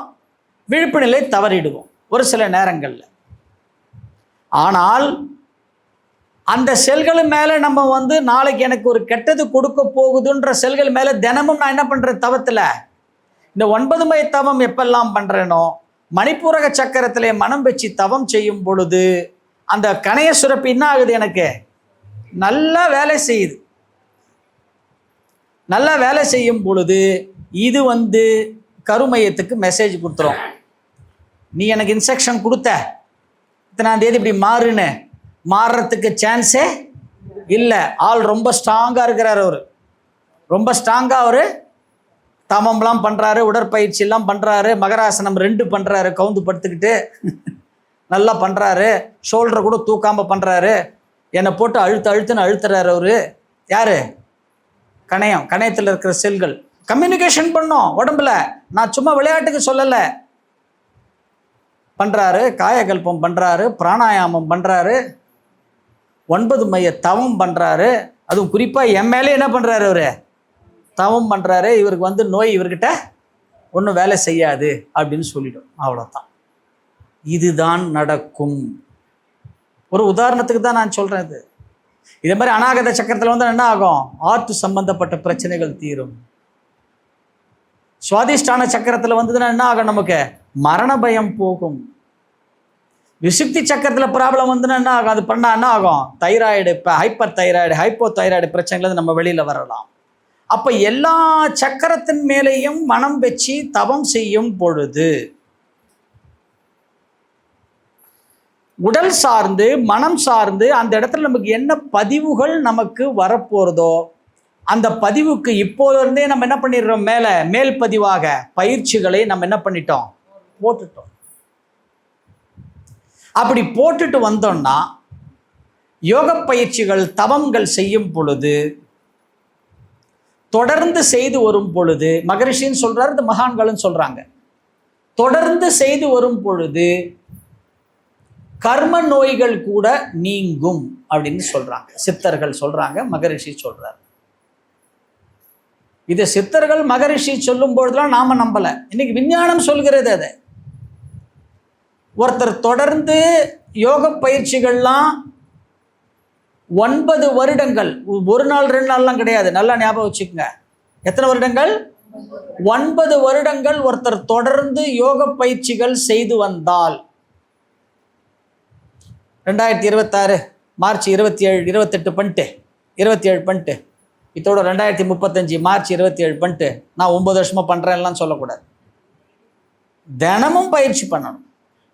விழிப்பு நிலை தவறிடுவோம் ஒரு சில நேரங்கள்ல. ஆனால் அந்த செல்கள் மேல நம்ம நாளைக்கு எனக்கு ஒரு கெட்டது கொடுக்க போகுதுன்ற செல்கள் மேல தினமும் நான் என்ன பண்றேன்? தவத்துல இந்த 9 மைய தவம் எப்பெல்லாம் பண்றேனோ, மணிப்பூரக சக்கரத்திலே மனம் வச்சு தவம் செய்யும் பொழுது அந்த கணைய சுரப்பி என்ன ஆகுது? எனக்கு நல்லா வேலை செய்யுது. நல்லா வேலை செய்யும் பொழுது இது கருமையத்துக்கு மெசேஜ் கொடுத்துரும். நீ எனக்கு இன்ஸ்ட்ரக்ஷன் கொடுத்த, இத்தனாம் தேதி இப்படி மாறுன்னு, மாறுறதுக்கு சான்ஸே இல்லை. ஆள் ரொம்ப ஸ்ட்ராங்காக இருக்கிறார். அவர் ரொம்ப ஸ்ட்ராங்காக அவர் தமம்லாம் பண்ணுறாரு, உடற்பயிற்சியெல்லாம் பண்ணுறாரு, மகராசனம் 2 பண்ணுறாரு, கவுந்து படுத்துக்கிட்டு நல்லா பண்ணுறாரு, ஷோல்டரை கூட தூக்காமல் பண்ணுறாரு, என்னை போட்டு அழுத்துன்னு அழுத்துறாரு. அவர் யார்? கணையம். கணையத்தில் இருக்கிற செல்கள் கம்யூனிகேஷன் பண்ணோம் உடம்புல. நான் சும்மா விளையாட்டுக்கு சொல்லலை. பண்ணுறாரு, காயகல்பம் பண்ணுறாரு, பிராணாயாமம் பண்ணுறாரு, 9 மைய தவம் பண்ணுறாரு. அதுவும் குறிப்பாக என் மேலே என்ன பண்ணுறாரு? அவர் தவம் பண்ணுறாரு. இவருக்கு நோய் இவர்கிட்ட ஒன்றும் வேலை செய்யாது அப்படின்னு சொல்லிடும். அவ்வளோதான். இதுதான் நடக்கும். ஒரு உதாரணத்துக்கு தான் நான் சொல்கிறேன். இது இதே மாதிரி அநாகத சக்கரத்தில் என்ன ஆகும்? ஆற்று சம்பந்தப்பட்ட பிரச்சனைகள் தீரும். சுவாதிஷ்டான சக்கரத்தில் என்ன ஆகும்? நமக்கு மரண பயம் போகும். விசுக்தி சக்கரத்தில் ப்ராப்ளம் என்ன ஆகும்? அது பண்ணால் என்ன ஆகும்? தைராய்டு, இப்போ ஹைப்பர் தைராய்டு, ஹைப்போ தைராய்டு பிரச்சனைகள் நம்ம வெளியில் வரலாம். அப்போ எல்லா சக்கரத்தின் மேலேயும் மனம் வச்சு தவம் செய்யும் பொழுது உடல் சார்ந்து மனம் சார்ந்து அந்த இடத்துல நமக்கு என்ன பதிவுகள் நமக்கு வரப்போறதோ அந்த பதிவுக்கு இப்போதிருந்தே நம்ம என்ன பண்ணிடுறோம்? மேல் பதிவாக பயிற்சிகளை நம்ம என்ன பண்ணிட்டோம்? போட்டுட்டோம். அப்படி போட்டுட்டு வந்தோம்னா யோக பயிற்சிகள் தவங்கள் செய்யும் பொழுது, தொடர்ந்து செய்து வரும் பொழுது, மகரிஷின்னு சொல்றாரு, இந்த மகான்களும் சொல்றாங்க, தொடர்ந்து செய்து வரும் பொழுது கர்ம நோய்கள் கூட நீங்கும் அப்படின்னு சொல்றாங்க. சித்தர்கள் சொல்றாங்க, மகரிஷி சொல்றாரு. இது சித்தர்கள் மகரிஷி சொல்லும் பொழுதுலாம் நாம நம்பல. இன்னைக்கு விஞ்ஞானம் சொல்கிறது. அதை ஒருத்தர் தொடர்ந்து யோக பயிற்சிகள்லாம் 9 வருடங்கள், ஒரு நாள் 2 நாள்லாம் கிடையாது, நல்லா ஞாபகம் வச்சுக்கோங்க. எத்தனை வருடங்கள்? 9 வருடங்கள் ஒருத்தர் தொடர்ந்து யோக பயிற்சிகள் செய்து வந்தால் 2026 மார்ச் 27 28 பண்ணிட்டு 27 பண்ணிட்டு இதோட 2035 மார்ச் 27 பண்ணிட்டு நான் 9 வருஷமா பண்றேன்லாம் சொல்லக்கூடாது. தினமும் பயிற்சி பண்ணணும்.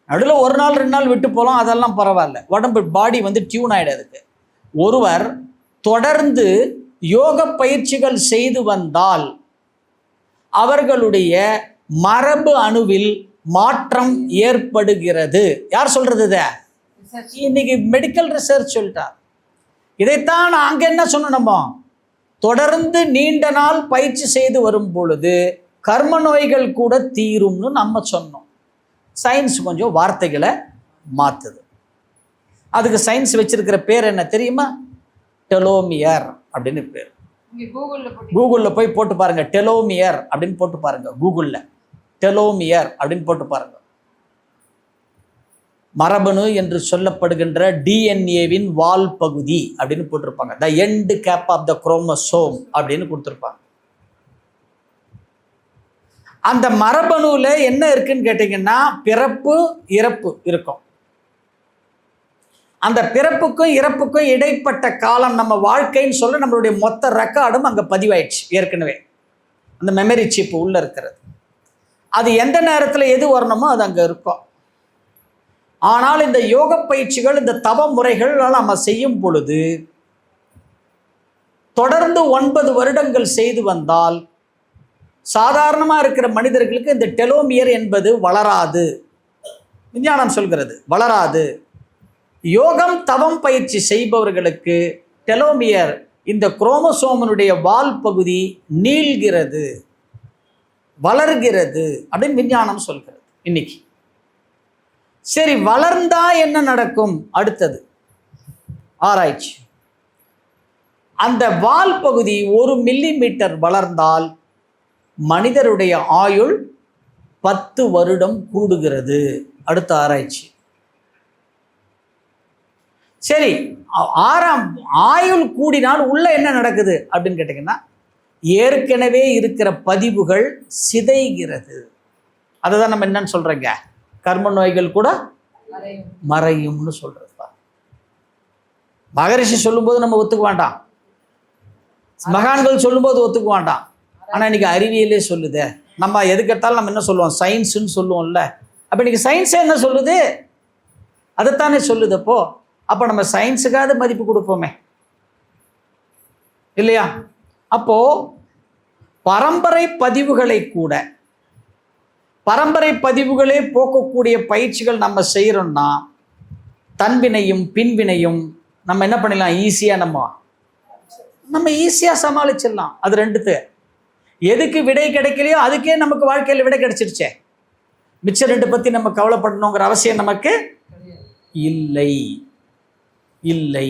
நடுவில் ஒரு நாள் 2 நாள் விட்டு போகலாம், அதெல்லாம் பரவாயில்ல. உடம்பு பாடி டியூன் ஆகிடாதுக்கு. ஒருவர் தொடர்ந்து யோக பயிற்சிகள் செய்து வந்தால் அவர்களுடைய மரபு அணுவில் மாற்றம் ஏற்படுகிறது. யார் சொல்றது? இதை இன்னைக்கு மெடிக்கல் ரிசர்ச் சொல்லிட்டார். இதைத்தான் அங்க என்ன சொன்னோமோ, தொடர்ந்து நீண்ட நாள் பயிற்சி செய்து வரும் பொழுது கர்ம நோய்கள் கூட தீரும்னு நம்ம சொன்னோம். சயின்ஸ் கொஞ்சம் வார்த்தைகளை மாத்துது. அதுக்கு சயின்ஸ் வச்சிருக்கிற பேர் என்ன தெரியுமா? டெலோமியர் அப்படின்னு பேர். கூகுளில் போய் போட்டு பாருங்க, டெலோமியர் அப்படின்னு போட்டு பாருங்க. கூகுளில் டெலோமியர் அப்படின்னு போட்டு பாருங்க. மரபணு என்று சொல்லப்படுகின்ற டிஎன்ஏவின் வால் பகுதி அப்படின்னு போட்டிருப்பாங்க. The end cap of the chromosome அப்படின்னு கொடுத்துருப்பாங்க. அந்த மரபணுல என்ன இருக்குன்னு கேட்டீங்கன்னா, பிறப்பு இறப்பு இருக்கும். அந்த பிறப்புக்கும் இறப்புக்கும் இடைப்பட்ட காலம் நம்ம வாழ்க்கைன்னு சொல்ல நம்மளுடைய மொத்த ரெக்கார்டும் அங்கே பதிவாயிடுச்சு ஏற்கனவே. அந்த மெமரி சிப் உள்ள இருக்கிறது. அது எந்த நேரத்தில் எது வரணுமோ அது அங்கே இருக்கும். ஆனால் இந்த யோக பயிற்சிகள், இந்த தவ முறைகள் நம்ம செய்யும் பொழுது தொடர்ந்து 9 வருடங்கள் செய்து வந்தால் சாதாரணமாக இருக்கிற மனிதர்களுக்கு இந்த டெலோமியர் என்பது வளராது. விஞ்ஞானம் சொல்கிறது வளராது. யோகம் தவம் பயிற்சி செய்பவர்களுக்கு டெலோமியர், இந்த குரோமோசோமனுடைய வால் பகுதி நீள்கிறது, வளர்கிறது அப்படின்னு விஞ்ஞானம் சொல்கிறது இன்னைக்கு. சரி, வளர்ந்தா என்ன நடக்கும்? அடுத்தது ஆராய்ச்சி. அந்த வால் பகுதி 1 மில்லிமீட்டர் வளர்ந்தால் மனிதருடைய ஆயுள் 10 வருடம் கூடுகிறது. அடுத்த ஆராய்ச்சி. சரி, ஆயுள் கூடினால் உள்ள என்ன நடக்குது அப்படின்னு கேட்டீங்கன்னா, ஏற்கனவே இருக்கிற பதிவுகள் சிதைகிறது. அதுதான் நம்ம என்னன்னு சொல்றோங்க, கர்ம நோய்கள் கூட மறையும்னு சொல்றது. மகரிஷி சொல்லும்போது நம்ம ஒத்துக்க வேண்டாம், மகான்கள் சொல்லும்போது ஒத்துக்க வேண்டாம். ஆனா இன்னைக்கு அறிவியலே சொல்லுதே. நம்ம எதுக்கெடுத்தாலும் நம்ம என்ன சொல்லுவோம், சயின்ஸ்ன்னு சொல்லுவோம்ல. அப்ப இன்னைக்கு சயின்ஸே என்ன சொல்லுது? அதைத்தானே சொல்லுது. அப்போ நம்ம சயின்ஸுக்காவது மதிப்பு கொடுப்போமே இல்லையா? அப்போ பரம்பரை பதிவுகளை கூட, பரம்பரை பதிவுகளே போக்கக்கூடிய பயிற்சிகள் நம்ம செய்யறோம்னா தன்வினையும் பின்வினையும் நம்ம என்ன பண்ணிடலாம், ஈஸியா நம்ம ஈஸியா சமாளிச்சிடலாம். அது ரெண்டுத்து. எதுக்கு விடை கிடைக்கலையோ அதுக்கே நமக்கு வாழ்க்கையில் விடை கிடைச்சிருச்சே. மிச்சம் 2 பத்தி நம்ம கவலைப்படணுங்கிற அவசியம் நமக்கு இல்லை இல்லை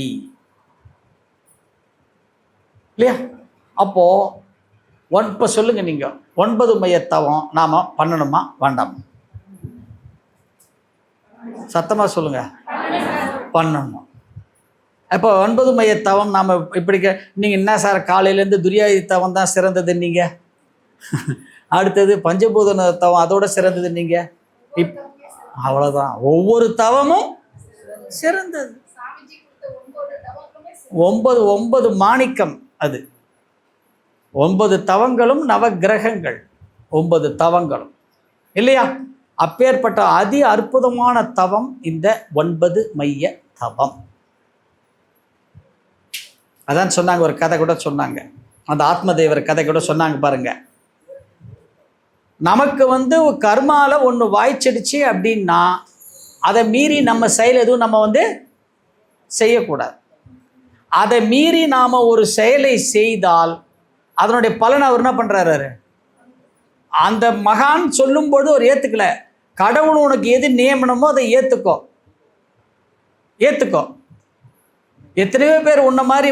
இல்லையா? அப்போ இப்போ சொல்லுங்க, நீங்க 9 மையத்தவம் நாம பண்ணணுமா வேண்டாமா? சத்தமா சொல்லுங்க. பண்ணணும். இப்போ 9 மையத்தவம் நாம இப்படி நீங்க என்ன சார் காலையிலேருந்து துரியாதி தவம் தான் சிறந்தது நீங்க, அடுத்தது பஞ்சபூதன தவம் அதோட சிறந்தது நீங்க, அவ்வளவுதான். ஒவ்வொரு தவமும் சிறந்தது. 9 மாணிக்கம். அது 9 தவங்களும் நவ கிரகங்கள், 9 தவங்களும் இல்லையா? அப்பேற்பட்ட அதி அற்புதமான தவம் இந்த 9 மைய தவம். அதான் சொன்னாங்க, ஒரு கதை கூட சொன்னாங்க, அந்த ஆத்மதேவர் கதை கூட சொன்னாங்க பாருங்க. நமக்கு கர்மால ஒன்று வாய்ச்சிடுச்சு அப்படின்னா அதை மீறி நம்ம செயல் எதுவும் நம்ம செய்யக்கூடாது. அதை மீறி நாம் ஒரு செயலை செய்தால் அதனுடைய பலனை அவர் என்ன பண்ணுறாரு? அந்த மகான் சொல்லும்போது ஒரு ஏற்றுக்கல, கடவுள் உனக்கு எது நியமனமோ அதை ஏற்றுக்கோ. எத்தனையோ பேர் உன்ன மாதிரி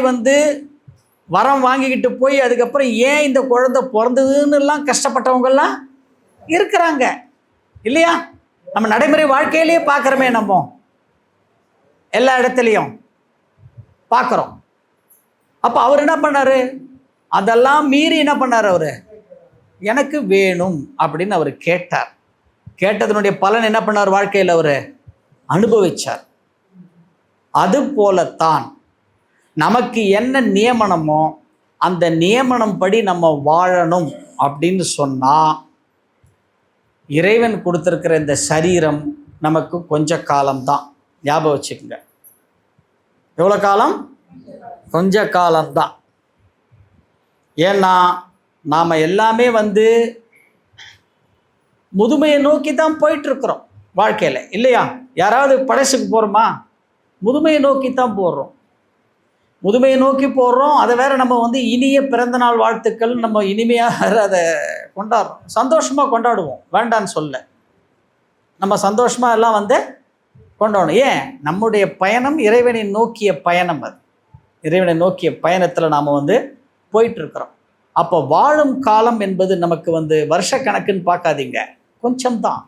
வரம் வாங்கிக்கிட்டு போய் அதுக்கப்புறம் ஏன் இந்த குழந்தை பிறந்ததுன்னு எல்லாம் கஷ்டப்பட்டவங்கெல்லாம் இருக்கிறாங்க இல்லையா? நம்ம நடைமுறை வாழ்க்கையிலேயே பார்க்குறோமே, நம்ம எல்லா இடத்துலையும் பார்க்குறோம். அப்போ அவர் என்ன பண்ணாரு? அதெல்லாம் மீறி என்ன பண்ணார்? அவர் எனக்கு வேணும் அப்படின்னு அவர் கேட்டார். கேட்டதனுடைய பலன் என்ன பண்ணார்? வாழ்க்கையில் அவர் அனுபவிச்சார். அது போலத்தான் நமக்கு என்ன நியமனமோ அந்த நியமனம் படி நம்ம வாழணும் அப்படின்னு சொன்னால், இறைவன் கொடுத்துருக்கிற இந்த சரீரம் நமக்கு கொஞ்ச காலம்தான். ஞாபகம் வச்சுக்கோங்க. எவ்வளோ காலம்? கொஞ்ச காலம்தான். ஏன்னா நாம் எல்லாமே முதுமையை நோக்கி தான் போயிட்டுருக்குறோம் வாழ்க்கையில், இல்லையா? யாராவது பழசுக்கு போகிறோமா? முதுமையை நோக்கி தான் போடுறோம். முதுமையை நோக்கி போடுறோம். அதை வேற நம்ம இனிய பிறந்தநாள் வாழ்த்துக்கள் நம்ம இனிமையாக அதை கொண்டாடுறோம், சந்தோஷமாக கொண்டாடுவோம், வேண்டான்னு சொல்ல. நம்ம சந்தோஷமாக எல்லாம் கொண்டாடணும். ஏன்? நம்முடைய பயணம் இறைவனை நோக்கிய பயணம். அது இறைவனை நோக்கிய பயணத்தில் நாம் போயிட்டுருக்குறோம். அப்போ வாழும் காலம் என்பது நமக்கு வருஷ கணக்குன்னு பார்க்காதீங்க, கொஞ்சம்தான்.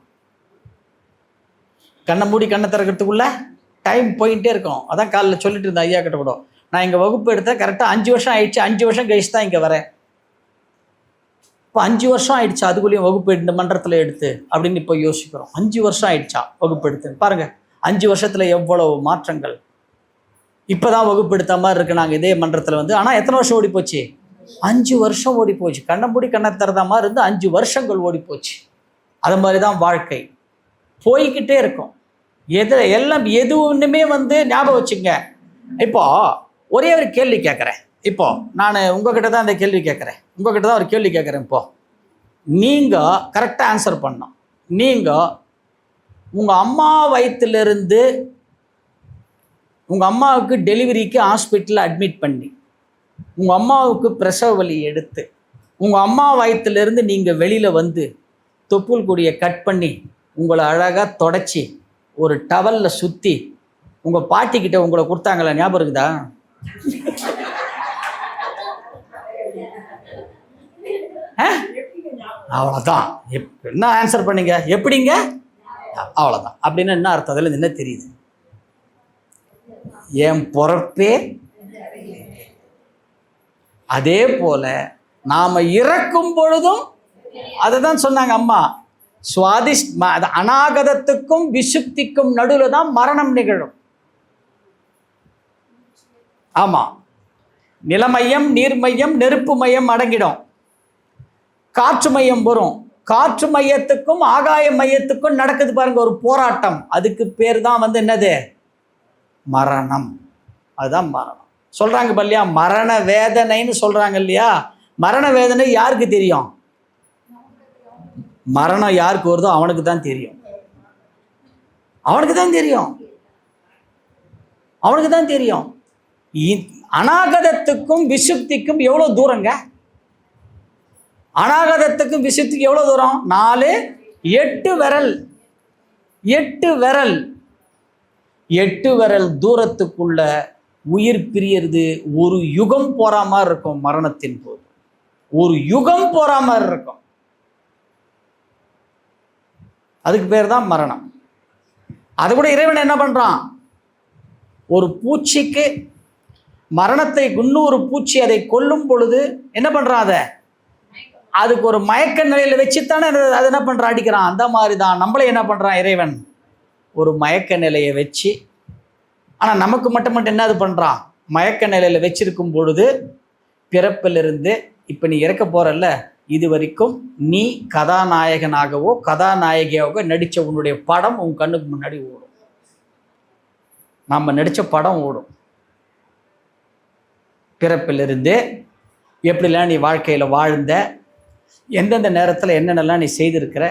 கண்ணை மூடி கண்ணை திறக்கிறதுக்குள்ள டைம் போயிட்டே இருக்கும். அதான் காலையில் சொல்லிட்டு இருந்தேன் ஐயா கிட்ட கூட, நான் இங்கே வகுப்பு எடுத்தேன் கரெக்டாக 5 வருஷம் ஆயிடுச்சு, 5 வருஷம் கழிச்சு தான் இங்கே வரேன். இப்போ 5 வருஷம் ஆயிடுச்சு அதுக்குள்ளேயும் வகுப்பு இந்த மன்றத்தில் எடுத்து அப்படின்னு இப்போ யோசிக்கிறோம். 5 வருஷம் ஆயிடுச்சா வகுப்பு எடுத்து? பாருங்கள், 5 வருஷத்தில் எவ்வளவு மாற்றங்கள். இப்போ தான் வகுப்பு எடுத்த மாதிரி இருக்குது நாங்கள் இதே மன்றத்தில் ஆனால் எத்தனை வருஷம் ஓடி போச்சு? 5 வருஷம் ஓடி போச்சு. கண்ணை மூடி கண்ணை திறந்த மாதிரி இருந்து 5 வருஷங்கள் ஓடி போச்சு. அது மாதிரி தான் வாழ்க்கை போய்கிட்டே இருக்கும். எது ஒன்றுமே ஞாபகம் வச்சுங்க. இப்போ ஒரே ஒரு கேள்வி கேட்குறேன். இப்போ நான் உங்ககிட்ட தான் அந்த கேள்வி கேட்குறேன், உங்ககிட்ட தான் ஒரு கேள்வி கேட்குறேன். இப்போ நீங்கள் கரெக்டாக ஆன்சர் பண்ணணும். நீங்கள் உங்கள் அம்மா வயிற்றிலிருந்து உங்கள் அம்மாவுக்கு டெலிவரிக்கு ஹாஸ்பிட்டலில் அட்மிட் பண்ணி உங்கள் அம்மாவுக்கு பிரசவ வலி எடுத்து உங்கள் அம்மா வயிற்றிலிருந்து நீங்கள் வெளியில் தொப்புள் கொடியை கட் பண்ணி உங்களை அழகாக தொடச்சி ஒரு டவலில் சுற்றி உங்கள் பாட்டிக்கிட்ட உங்களை கொடுத்தாங்களா? ஞாபகம் இருக்குதா? அவ்வளோதான். என்ன ஆன்சர் பண்ணீங்க? எப்படிங்க? அவ்வளோதான். அப்படின்னு என்ன அர்த்தம்? அதில் என்ன தெரியுது? என் பொறப்பே. அதே போல நாம் இறக்கும் பொழுதும் அதை தான் சொன்னாங்க அம்மா. அநாகதத்துக்கும் விசுப்திக்கும் நடுவில் தான் மரணம் நிகழும். ஆமாம், நிலமையம், நீர்மையம், நெருப்பு மையம் அடங்கிடும். காற்று மையம் வரும். காற்று மையத்துக்கும் ஆகாய மையத்துக்கும் நடக்குது பாருங்க ஒரு போராட்டம். அதுக்கு பேர் தான் என்னது? மரணம். அதுதான் மரணம். சொல்றாங்க இல்லையா, மரண வேதனைன்னு சொல்றாங்க இல்லையா? மரண வேதனை யாருக்கு தெரியும்? மரணம் யாருக்கு வருதோ அவனுக்கு தான் தெரியும். அவனுக்கு தான் தெரியும். அவனுக்கு தான் தெரியும். அநாகதத்துக்கும் விசுப்திக்கும் எவ்வளோ தூரங்க? அநாகதத்துக்கும் விசுப்திக்கு எவ்வளோ தூரம்? 4 8 விரல். 8 விரல். 8 விரல் தூரத்துக்குள்ள உயிர் பிரியறது ஒரு யுகம் போற மாதிரி இருக்கும். மரணத்தின் போது ஒரு யுகம் போற மாதிரி இருக்கும். அதுக்கு பேர் தான் மரணம். அது கூட இறைவன் என்ன பண்றான்? ஒரு பூச்சிக்கு மரணத்தை இன்னொரு பூச்சி அதை கொல்லும் பொழுது என்ன பண்றான்? அதுக்கு ஒரு மயக்க நிலையில வச்சுத்தானே அது என்ன பண்றான்? அடிக்கிறான். அந்த மாதிரி தான் நம்மளை என்ன பண்றான் இறைவன்? ஒரு மயக்க நிலையை வச்சு, ஆனால் நமக்கு மட்டும் என்ன அது பண்ணுறான்? மயக்க நிலையில் வச்சிருக்கும் பொழுது பிறப்பிலிருந்து இப்போ நீ இறக்க போகிறல்ல, இது வரைக்கும் நீ கதாநாயகனாகவோ கதாநாயகியாகவோ நடித்த உன்னுடைய படம் உன் கண்ணுக்கு முன்னாடி ஓடும். நம்ம நடித்த படம் ஓடும். பிறப்பிலிருந்து எப்படிலாம் நீ வாழ்க்கையில் வாழ்ந்த, எந்தெந்த நேரத்தில் என்னென்னலாம் நீ செய்திருக்கிற,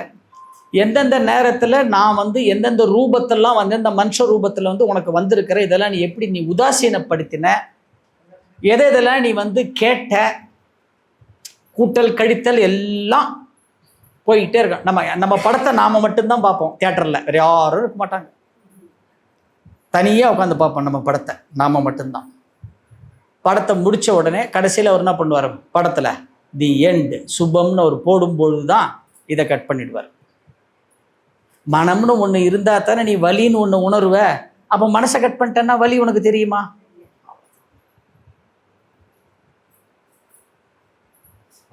எந்தெந்த நேரத்தில் நான் எந்தெந்த ரூபத்தெல்லாம் இந்த மனுஷ ரூபத்தில் உனக்கு வந்திருக்கிற, இதெல்லாம் நீ எப்படி நீ உதாசீனப்படுத்தின, எதெல்லாம் நீ கேட்ட, கூட்டல் கழித்தல் எல்லாம் போய்கிட்டே இருக்கோம். நம்ம படத்தை நாம் மட்டும்தான் பார்ப்போம் தியேட்டரில், வேறு யாரும் இருக்க மாட்டாங்க. தனியாக உட்காந்து பார்ப்போம் நம்ம படத்தை, நாம் மட்டும்தான். படத்தை முடித்த உடனே கடைசியில் அவர் என்ன பண்ணுவார்? படத்தில் தி எண்ட் சுபம்னு ஒரு போடும்பொழுது தான் இதை கட் பண்ணிடுவார். மனம்னு ஒன்று இருந்தால் தானே நீ வலின்னு ஒன்று உணர்வ. அப்போ மனசை கட் பண்ணிட்டேன்னா வலி உனக்கு தெரியுமா?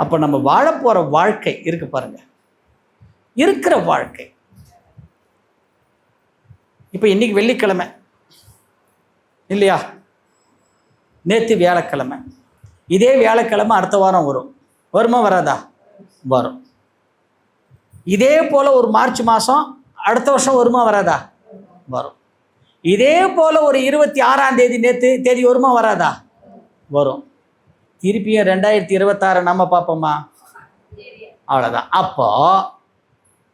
அப்போ நம்ம வாழப்போகிற வாழ்க்கை இருக்கு பாருங்க, இருக்கிற வாழ்க்கை. இப்போ இன்னைக்கு வெள்ளிக்கிழமை இல்லையா? நேற்று வியாழக்கிழமை. இதே வியாழக்கிழமை அடுத்த வாரம் வரும். வருமா வராதா? வரும். இதே போல் ஒரு மார்ச் மாதம் அடுத்த வருஷம் வருமா வராதா? வரும். இதே போல ஒரு 26ஆம் தேதி தேதி வருமா வராதா? வரும். திருப்பியும் 2026 நம்ம பார்ப்போமா? அவ்வளோதான். அப்போ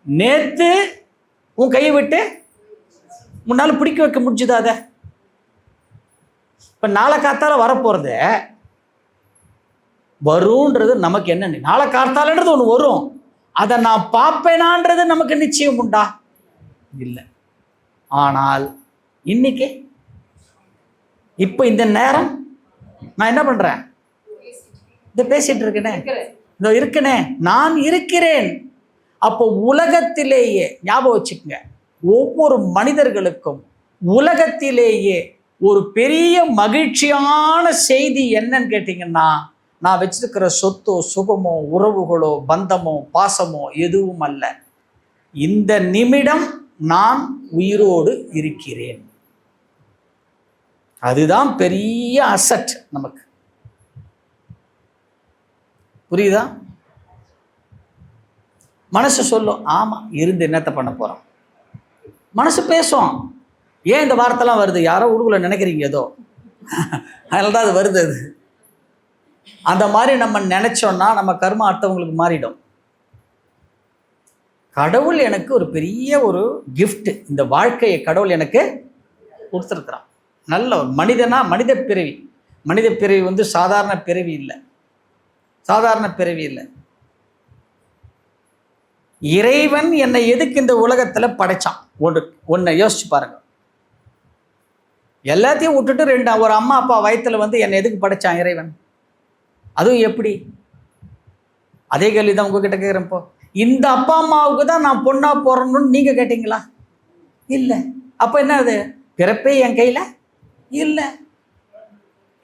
நேற்று உன் கையை விட்டு முன்னால் பிடிக்க வைக்க முடிஞ்சுதா? அதை இப்போ நாளை காத்தால வரப்போகிறது வரும்ன்றது நமக்கு என்ன? நாளை காத்தாலன்றது ஒன்று வரும், அதை நான் பார்ப்பேனான்றது நமக்கு நிச்சயம் உண்டா? இல்லை. ஆனால் இன்னைக்கு இப்போ இந்த நேரம் நான் என்ன பண்றேன்? இதை பேசிட்டு இருக்கேனே, இதோ இருக்கனே, நான் இருக்கிறேன். அப்போ உலகத்திலேயே ஞாபகம் வச்சுக்கங்க, ஒவ்வொரு மனிதர்களுக்கும் உலகத்திலேயே ஒரு பெரிய மகிழ்ச்சியான செய்தி என்னன்னு கேட்டீங்கன்னா, நான் வச்சிருக்கிற சொத்தோ சுகமோ உறவுகளோ பந்தமோ பாசமோ எதுவும் அல்ல. இந்த நிமிடம் நான் உயிரோடு இருக்கிறேன். அதுதான் பெரிய அசட் நமக்கு. புரியுதா? மனசு சொல்லும், ஆமா இருந்து என்னத்தை பண்ண போறோம். மனசு பேசும். ஏன் இந்த வார்த்தைலாம் வருது? யாரோ உருகுல நினைக்கிறீங்க ஏதோ, அதனால தான் அது வருது. அது அந்த மாதிரி நம்ம நினைச்சோம்னா நம்ம கர்மா அடுத்தவங்களுக்கு மாறிடும். கடவுள் எனக்கு ஒரு பெரிய ஒரு கிஃப்ட், இந்த வாழ்க்கையை கடவுள் எனக்கு கொடுத்துருக்குறான். நல்ல ஒரு மனிதனா, மனித பிறவி. மனித பிறவி வந்து சாதாரண பிறவி இல்லை, சாதாரண பிறவி இல்லை. இறைவன் என்னை எதுக்கு இந்த உலகத்தில் படைச்சான்? ஒன்றை யோசிச்சு பாருங்க. எல்லாத்தையும் விட்டுட்டு ஒரு அம்மா அப்பா வயத்துல வந்து என்னை எதுக்கு படைச்சான் இறைவன்? அதுவும் எப்படி? அதே கேள்வி தான் உங்ககிட்ட கேட்குறப்போ, இந்த அப்பா அம்மாவுக்கு தான் நான் பொண்ணா போறணும்னு நீங்க கேட்டீங்களா? இல்லை. அப்போ என்ன? அது பிறப்பே என் கையில இல்லை.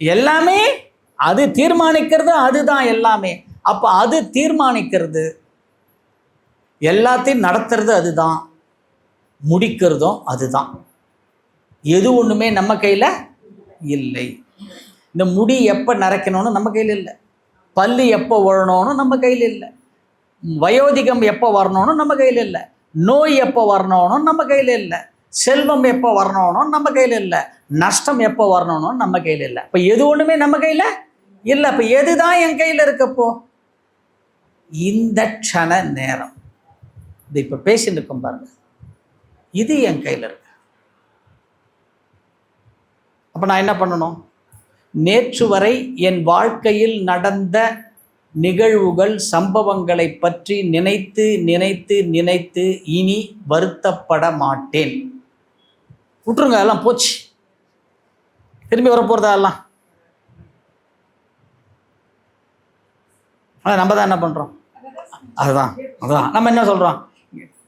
எல்லாமே அது தீர்மானிக்கிறது, அதுதான் எல்லாமே. அப்போ அது தீர்மானிக்கிறது, எல்லாத்தையும் நடத்துறது அதுதான், முடிக்கிறதும் அதுதான். எது ஒன்றுமே நம்ம கையில் இல்லை. இந்த முடி எப்போ நரைக்கணும்னு நம்ம கையில் இல்லை, பல்லு எப்போ உழணும்னு நம்ம கையில் இல்லை, வயோதிகம் எப்போ வரணும்னு நம்ம கையில் இல்லை, நோய் எப்போ வரணும்னு நம்ம கையில் இல்லை, செல்வம் எப்போ வரணும்னு நம்ம கையில் இல்லை, நஷ்டம் எப்போ வரணும்னு நம்ம கையில் இல்லை. இப்போ எது ஒன்றுமே நம்ம கையில் இல்லை. அப்போ எதுதான் என் கையில் இருக்கப்போ? இந்த க்ஷண நேரம், இது இப்போ பேசிட்டு இருக்கோம் பாருங்க, இது என் கையில் இருக்கு. அப்போ நான் என்ன பண்ணணும்? நேற்று வரை என் வாழ்க்கையில் நடந்த நிகழ்வுகள் சம்பவங்களை பற்றி நினைத்து நினைத்து நினைத்து இனி வருத்தப்பட மாட்டேன். விட்டுருங்க, எல்லாம் போச்சு, திரும்பி வரப்போறதா எல்லாம். ஆனால் நம்ம தான் என்ன பண்ணுறோம்? அதுதான் அதுதான் நம்ம என்ன சொல்கிறோம்?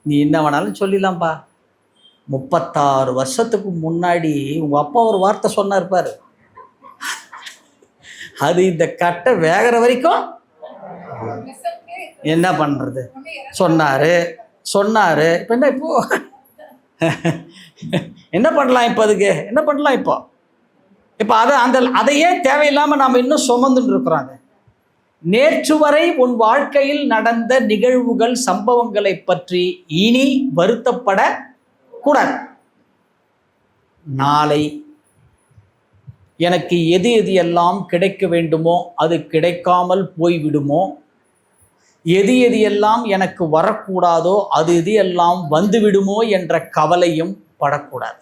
நீ என்ன வேணாலும் சொல்லிடலாம்ப்பா, 36 வருஷத்துக்கு முன்னாடி உங்கள் அப்பா ஒரு வார்த்தை சொன்னார் பாரு, அது இந்த கட்டை வேகிற வரைக்கும் என்ன பண்ணுறது? சொன்னார். இப்போ என்ன? இப்போ என்ன பண்ணலாம்? இப்போ அதுக்கு என்ன பண்ணலாம்? இப்போ அதையே தேவையில்லாமல் நாம் இன்னும் சுமந்துட்டு இருக்கிறோம். அது நேற்று வரை உன் வாழ்க்கையில் நடந்த நிகழ்வுகள் சம்பவங்களை பற்றி இனி வருத்தப்பட கூடாது. நாளை எனக்கு எது எது எல்லாம் கிடைக்க வேண்டுமோ அது கிடைக்காமல் போய்விடுமோ, எது எது எல்லாம் எனக்கு வரக்கூடாதோ அது எது எல்லாம் வந்துவிடுமோ என்ற கவலையும் படக்கூடாது.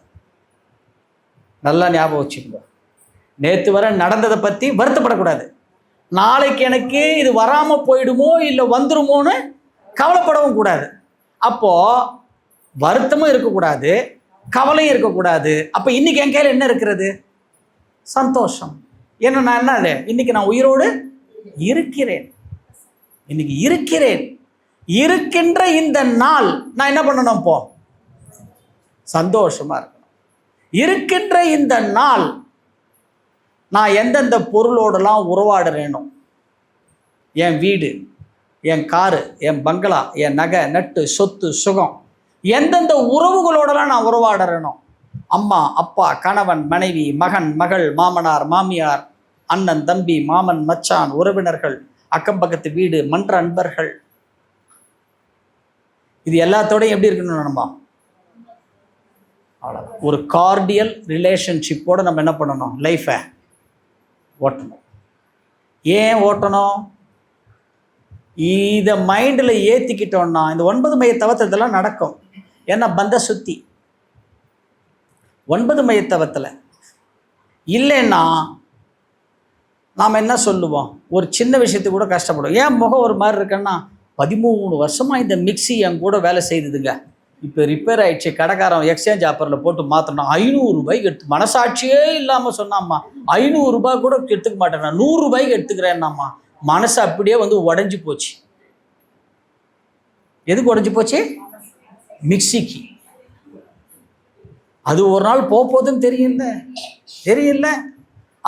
நல்லா ஞாபகம் வச்சுக்கோங்க. நேற்று வரை நடந்ததை பற்றி வருத்தப்படக்கூடாது. நாளைக்கு எனக்கு இது வராமல் போயிடுமோ இல்லை வந்துடுமோன்னு கவலைப்படவும் கூடாது. அப்போது வருத்தமும் இருக்கக்கூடாது, கவலையும் இருக்கக்கூடாது. அப்போ இன்னைக்கு என் கையில் என்ன இருக்கிறது? சந்தோஷம். ஏன்னா நான் என்ன, இன்னைக்கு நான் உயிரோடு இருக்கிறேன், இன்னைக்கு இருக்கிறேன். இருக்கின்ற இந்த நாள் நான் என்ன பண்ணணும்? இப்போ சந்தோஷமா இருக்கணும். இருக்கின்ற இந்த நாள் நான் எந்தெந்த பொருளோடலாம் உறவாடுறேனோ, என் வீடு, என் காரு, என் பங்களா, என் நகை நட்டு சொத்து சுகம், எந்தெந்த உறவுகளோடலாம் நான் உறவாடுறேனோ, அம்மா அப்பா கணவன் மனைவி மகன் மகள் மாமனார் மாமியார் அண்ணன் தம்பி மாமன் மச்சான் உறவினர்கள் அக்கம் பக்கத்து வீடு மன்ற அன்பர்கள், இது எல்லாத்தோடையும் எப்படி இருக்கணும் நம்ம? அவ்வளோதான். ஒரு கார்டியல் ரிலேஷன்ஷிப்போடு நம்ம என்ன பண்ணணும்? லைஃப்பை ஓட்டணும். ஏன் ஓட்டணும்? இதை மைண்டில் ஏற்றிக்கிட்டோன்னா இந்த 9 மைய தவத்திலலாம் நடக்கும். ஏன்னா பந்த சுத்தி 9 மைய தவத்தில் இல்லைன்னா நாம் என்ன சொல்லுவோம்? ஒரு சின்ன விஷயத்துக்கு கூட கஷ்டப்படுவோம். ஏன் முகம் ஒரு மாதிரி இருக்குன்னா 13 வருஷமாக இந்த மிக்சி என் கூட வேலை செய்துதுங்க, இப்போ ரிப்பேர் ஆகிடுச்சு, கடைக்காரன் எக்ஸ்சேஞ்ச் ஆஃபரில் போட்டு மாற்றணும், 500 ரூபாய்க்கு எடுத்து, மனசாட்சியே இல்லாமல் சொன்னாம்மா 500 ரூபாய் கூட எடுத்துக்க மாட்டேன், 100 ரூபாய்க்கு எடுத்துக்கிறேன்னாம்மா. மனசு அப்படியே உடஞ்சி போச்சு. எதுக்கு உடஞ்சி போச்சு? மிக்சிக்கு. அது ஒரு நாள் போகுதுன்னு தெரியல.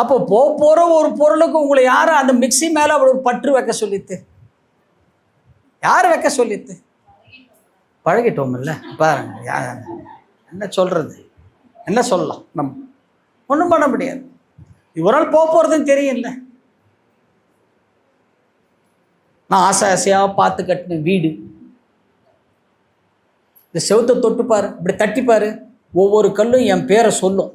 அப்போ போகிற ஒரு பொருளுக்கு உங்களை யாரும் அந்த மிக்சி மேலே அவ்வளோ பற்று வைக்க சொல்லித்து? யார் வைக்க சொல்லித்து? பழகிட்டோம் இல்லை? பாருங்க, என்ன சொல்கிறது, என்ன சொல்லலாம்? நம்ம ஒன்றும் பண்ண முடியாது. ஒரு நாள் போகிறதுன்னு தெரியல. நான் ஆசையாக பார்த்து கட்டின வீடு, இந்த செவுத்தை தொட்டுப்பாரு, இப்படி தட்டிப்பாரு, ஒவ்வொரு கல்லும் என் பேரை சொல்லும்.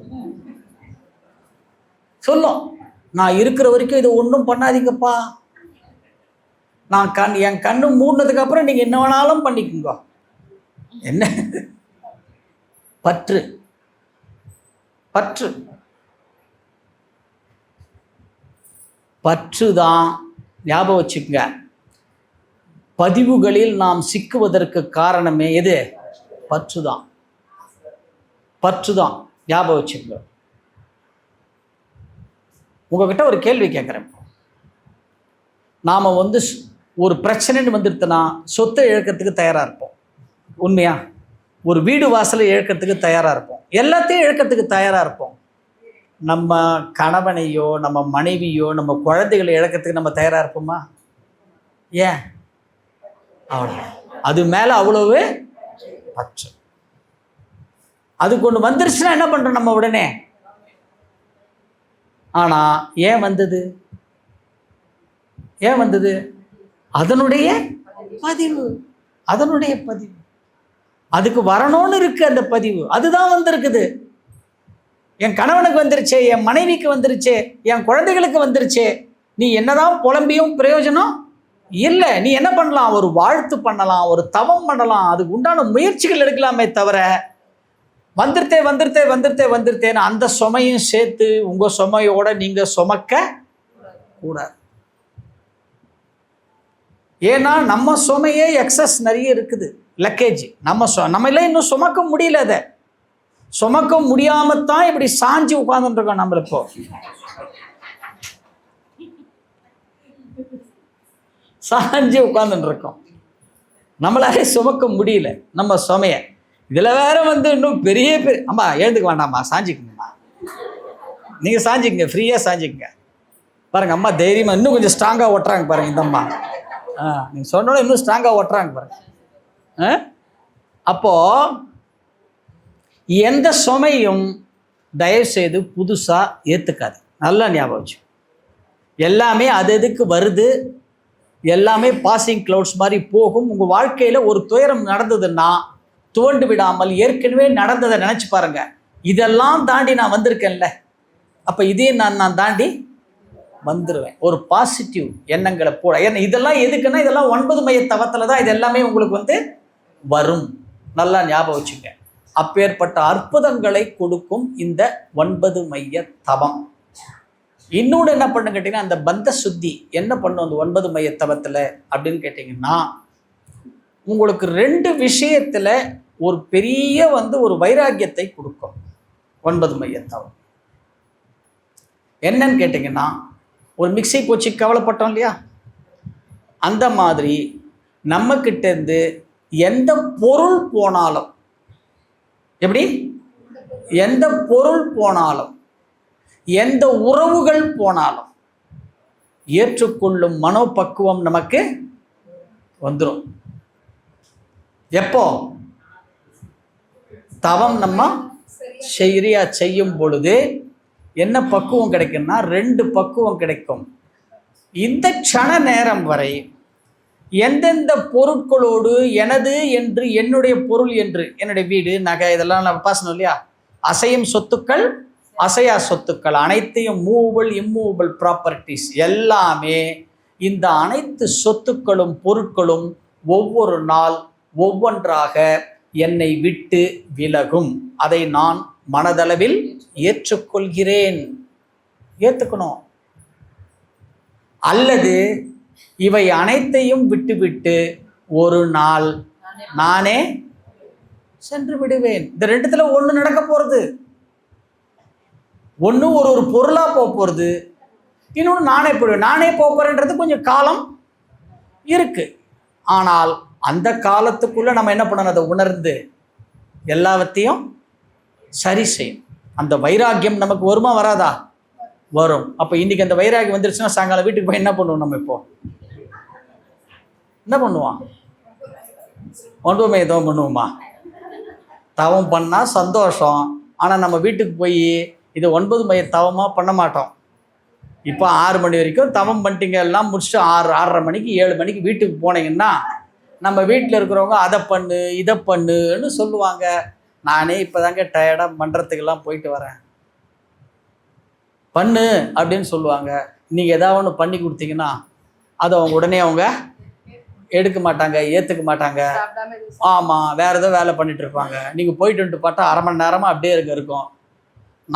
நான் இருக்கிற வரைக்கும் இதை ஒன்றும் பண்ணாதீங்கப்பா. நான் என் கண்ணு மூடினதுக்கு அப்புறம் நீங்கள் என்ன வேணாலும் பண்ணிக்கோங்க. என்ன பற்று? தான். ஞாபகம் வச்சுக்கங்க. பதிவுகளில் நாம் சிக்குவதற்கு காரணமே எது? பற்று தான். ஞாபகம் வச்சுக்கங்க. உங்ககிட்ட ஒரு கேள்வி கேட்குறேன். நாம் ஒரு பிரச்சனைன்னு வந்துடுத்துனா சொத்தை இழக்கிறதுக்கு தயாராக இருப்போம். உண்மையா? ஒரு வீடு வாசலை இழக்கிறதுக்கு தயாராக இருப்போம். எல்லாத்தையும் இழக்கிறதுக்கு தயாராக இருப்போம். நம்ம கணவனையோ நம்ம மனைவியோ நம்ம குழந்தைகளை இழக்கிறதுக்கு நம்ம தயாராக இருப்போமா? ஏன்? அவ்வளோ அது மேலே அவ்வளவு பற்று. அது கொண்டு வந்துருச்சுன்னா என்ன பண்ணுறோம் நம்ம உடனே? ஆனால் ஏன் வந்தது? அதனுடைய பதிவு. அதுக்கு வரணும்னு இருக்கு அந்த பதிவு. அதுதான் வந்திருக்குது. என் கணவனுக்கு வந்துருச்சே, என் மனைவிக்கு வந்துருச்சே, என் குழந்தைகளுக்கு வந்துருச்சே, நீ என்னதான் புலம்பியும் பிரயோஜனம் இல்லை. நீ என்ன பண்ணலாம்? ஒரு வாழ்த்து பண்ணலாம், ஒரு தவம் பண்ணலாம், அதுக்கு உண்டான முயற்சிகள் எடுக்கலாமே தவிர வந்துருத்தேன்னு அந்த சுமையும் சேர்த்து உங்க சுமையோட நீங்க சுமக்க கூடாது. ஏன்னா நம்ம சுமையே எக்ஸஸ் நிறைய இருக்குது, லக்கேஜ். நம்ம இல்லை இன்னும் சுமக்க முடியல. அதை சுமக்க முடியாமத்தான் இப்படி சாஞ்சி உட்கார்ந்துட்டு இருக்கோம். நம்ம இப்போ சாஞ்சி உட்கார்ந்துட்டு இருக்கோம். நம்மளாலே சுமக்க முடியல நம்ம சுமைய. இதுல வேற இன்னும் பெரிய அம்மா எழுந்துக்க வேண்டாம்மா, சாஞ்சிக்குங்கம்மா, நீங்க சாஞ்சிக்குங்க, ஃப்ரீயா சாஞ்சிக்குங்க. பாருங்க அம்மா தைரியமா இன்னும் கொஞ்சம் ஸ்ட்ராங்கா ஓட்டுறாங்க பாருங்க. இந்த அம்மா நீங்க சொன்னோட இன்னும் ஸ்ட்ராங்கா ஓட்டுறாங்க பாருங்க. அப்போ எந்த சுமையும் தயவு செய்து புதுசா ஏத்துக்காது. நல்லா ஞாபகம் வச்சு. எல்லாமே அது எதுக்கு வருது, எல்லாமே பாசிங் கிளவுட்ஸ் மாதிரி போகும். உங்க வாழ்க்கையில ஒரு துயரம் நடந்ததுன்னா துவண்டு விடாமல் ஏற்கனவே நடந்ததை நினைச்சு பாருங்க. இதெல்லாம் தாண்டி நான் வந்திருக்கேன்ல, அப்ப இதையும் நான் தாண்டி வந்துடுவேன். ஒரு பாசிட்டிவ் எண்ணங்களை போட. ஏன்னா இதெல்லாம் எதுக்குன்னா இதெல்லாம் 9 மைய தவத்தில் தான் இது எல்லாமே உங்களுக்கு வரும். நல்லா ஞாபகம் வச்சுங்க. அப்பேற்பட்ட அற்புதங்களை கொடுக்கும் இந்த 9 மைய தவம். இன்னொன்று என்ன பண்ணு கேட்டீங்கன்னா, அந்த பந்த சுத்தி என்ன பண்ணும் அந்த 9 மைய தவத்தில் அப்படின்னு கேட்டிங்கன்னா, உங்களுக்கு 2 விஷயத்தில் ஒரு பெரிய ஒரு வைராக்கியத்தை கொடுக்கும் 9 மைய தவம். என்னன்னு கேட்டிங்கன்னா, ஒரு மிக்சி போச்சு கவலைப்பட்டோம் இல்லையா, அந்த மாதிரி நம்மக்கிட்டேருந்து எந்த பொருள் போனாலும், எப்படி எந்த பொருள் போனாலும் எந்த உறவுகள் போனாலும் ஏற்றுக்கொள்ளும் மனோபக்குவம் நமக்கு வந்துடும். எப்போ? தவம் நம்ம சரியா செய்யும் பொழுது என்ன பக்குவம் கிடைக்கும்னா 2 பக்குவம் கிடைக்கும். இந்த க்ஷண நேரம் வரை எந்தெந்த பொருட்களோடு எனது என்று, என்னுடைய பொருள் என்று, என்னுடைய வீடு நகை இதெல்லாம் நம்ம பேசணும் இல்லையா, அசையும் சொத்துக்கள், அசையா சொத்துக்கள் அனைத்தையும் மூவபிள் இம்மூவபிள் ப்ராப்பர்ட்டிஸ் எல்லாமே இந்த அனைத்து சொத்துக்களும் பொருட்களும் ஒவ்வொரு நாள் ஒவ்வொன்றாக என்னை விட்டு விலகும். அதை நான் மனதளவில் ஏற்றுக்கொள்கிறேன். ஏற்றுக்கணும். அல்லது இவை அனைத்தையும் விட்டுவிட்டு ஒரு நாள் நானே சென்று விடுவேன். இந்த ரெண்டுத்துல ஒன்று நடக்க போறது. ஒன்று ஒரு பொருளாக போக போகிறது, இன்னொன்று நானே போடுவேன். நானே போகிறேன்றது கொஞ்சம் காலம் இருக்கு. ஆனால் அந்த காலத்துக்குள்ள நம்ம என்ன பண்ணணும்? அதை உணர்ந்து எல்லாவற்றையும் சரி செய்யும். அந்த வைராக்கியம் நமக்கு வருமா வராதா? வரும். அப்போ இன்னைக்கு அந்த வைராக்கியம் வந்துருச்சுன்னா சாயங்காலம் வீட்டுக்கு போய் என்ன பண்ணுவோம்? நம்ம இப்போ என்ன பண்ணுவோம்? ஒன்றுமே எதுவும் பண்ணுவோமா? தவம் பண்ணால் சந்தோஷம். ஆனால் நம்ம வீட்டுக்கு போய் இது 9 மைய தவமாக பண்ண மாட்டோம். இப்போ 6 மணி வரைக்கும் தவம் பண்ணிட்டீங்க, எல்லாம் முடிச்சுட்டு 6:30 மணிக்கு 7 மணிக்கு வீட்டுக்கு போனீங்கன்னா நம்ம வீட்டில் இருக்கிறவங்க அதை பண்ணு இதை பண்ணுன்னு சொல்லுவாங்க. நானே இப்போ தாங்க டயர்டாக மன்றத்துக்கெல்லாம் போயிட்டு வரேன், பண்ணு அப்படின்னு சொல்லுவாங்க. நீங்கள் ஏதாவது ஒன்று பண்ணி கொடுத்தீங்கன்னா அதை அவங்க உடனே அவங்க எடுக்க மாட்டாங்க, ஏற்றுக்க மாட்டாங்க. ஆமாம், வேறு ஏதோ வேலை பண்ணிட்டு இருப்பாங்க. நீங்கள் போயிட்டு வந்துட்டு பார்த்தா 1/2 மணி நேரமாக அப்படியே இருக்கும்.